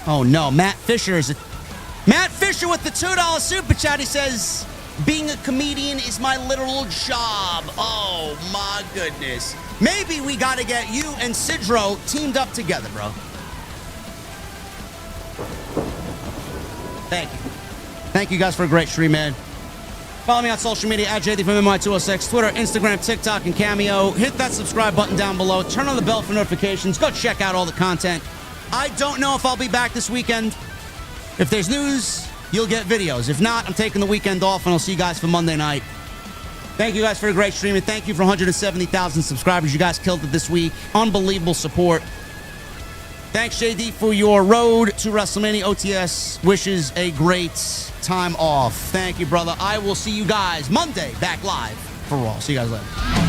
Oh no, Matt Fisher with the $2 super chat. He says, being a comedian is my literal job. Oh my goodness. Maybe we got to get you and Sidro teamed up together, bro. Thank you. Thank you guys for a great stream, man. Follow me on social media at JDfromNY206, Twitter, Instagram, TikTok, and Cameo. Hit that subscribe button down below. Turn on the bell for notifications. Go check out all the content. I don't know if I'll be back this weekend. If there's news, you'll get videos. If not, I'm taking the weekend off, and I'll see you guys for Monday night. Thank you guys for a great stream, and thank you for 170,000 subscribers. You guys killed it this week. Unbelievable support. Thanks, JD, for your road to WrestleMania. OTS wishes a great time off. Thank you, brother. I will see you guys Monday back live for Raw. See you guys later.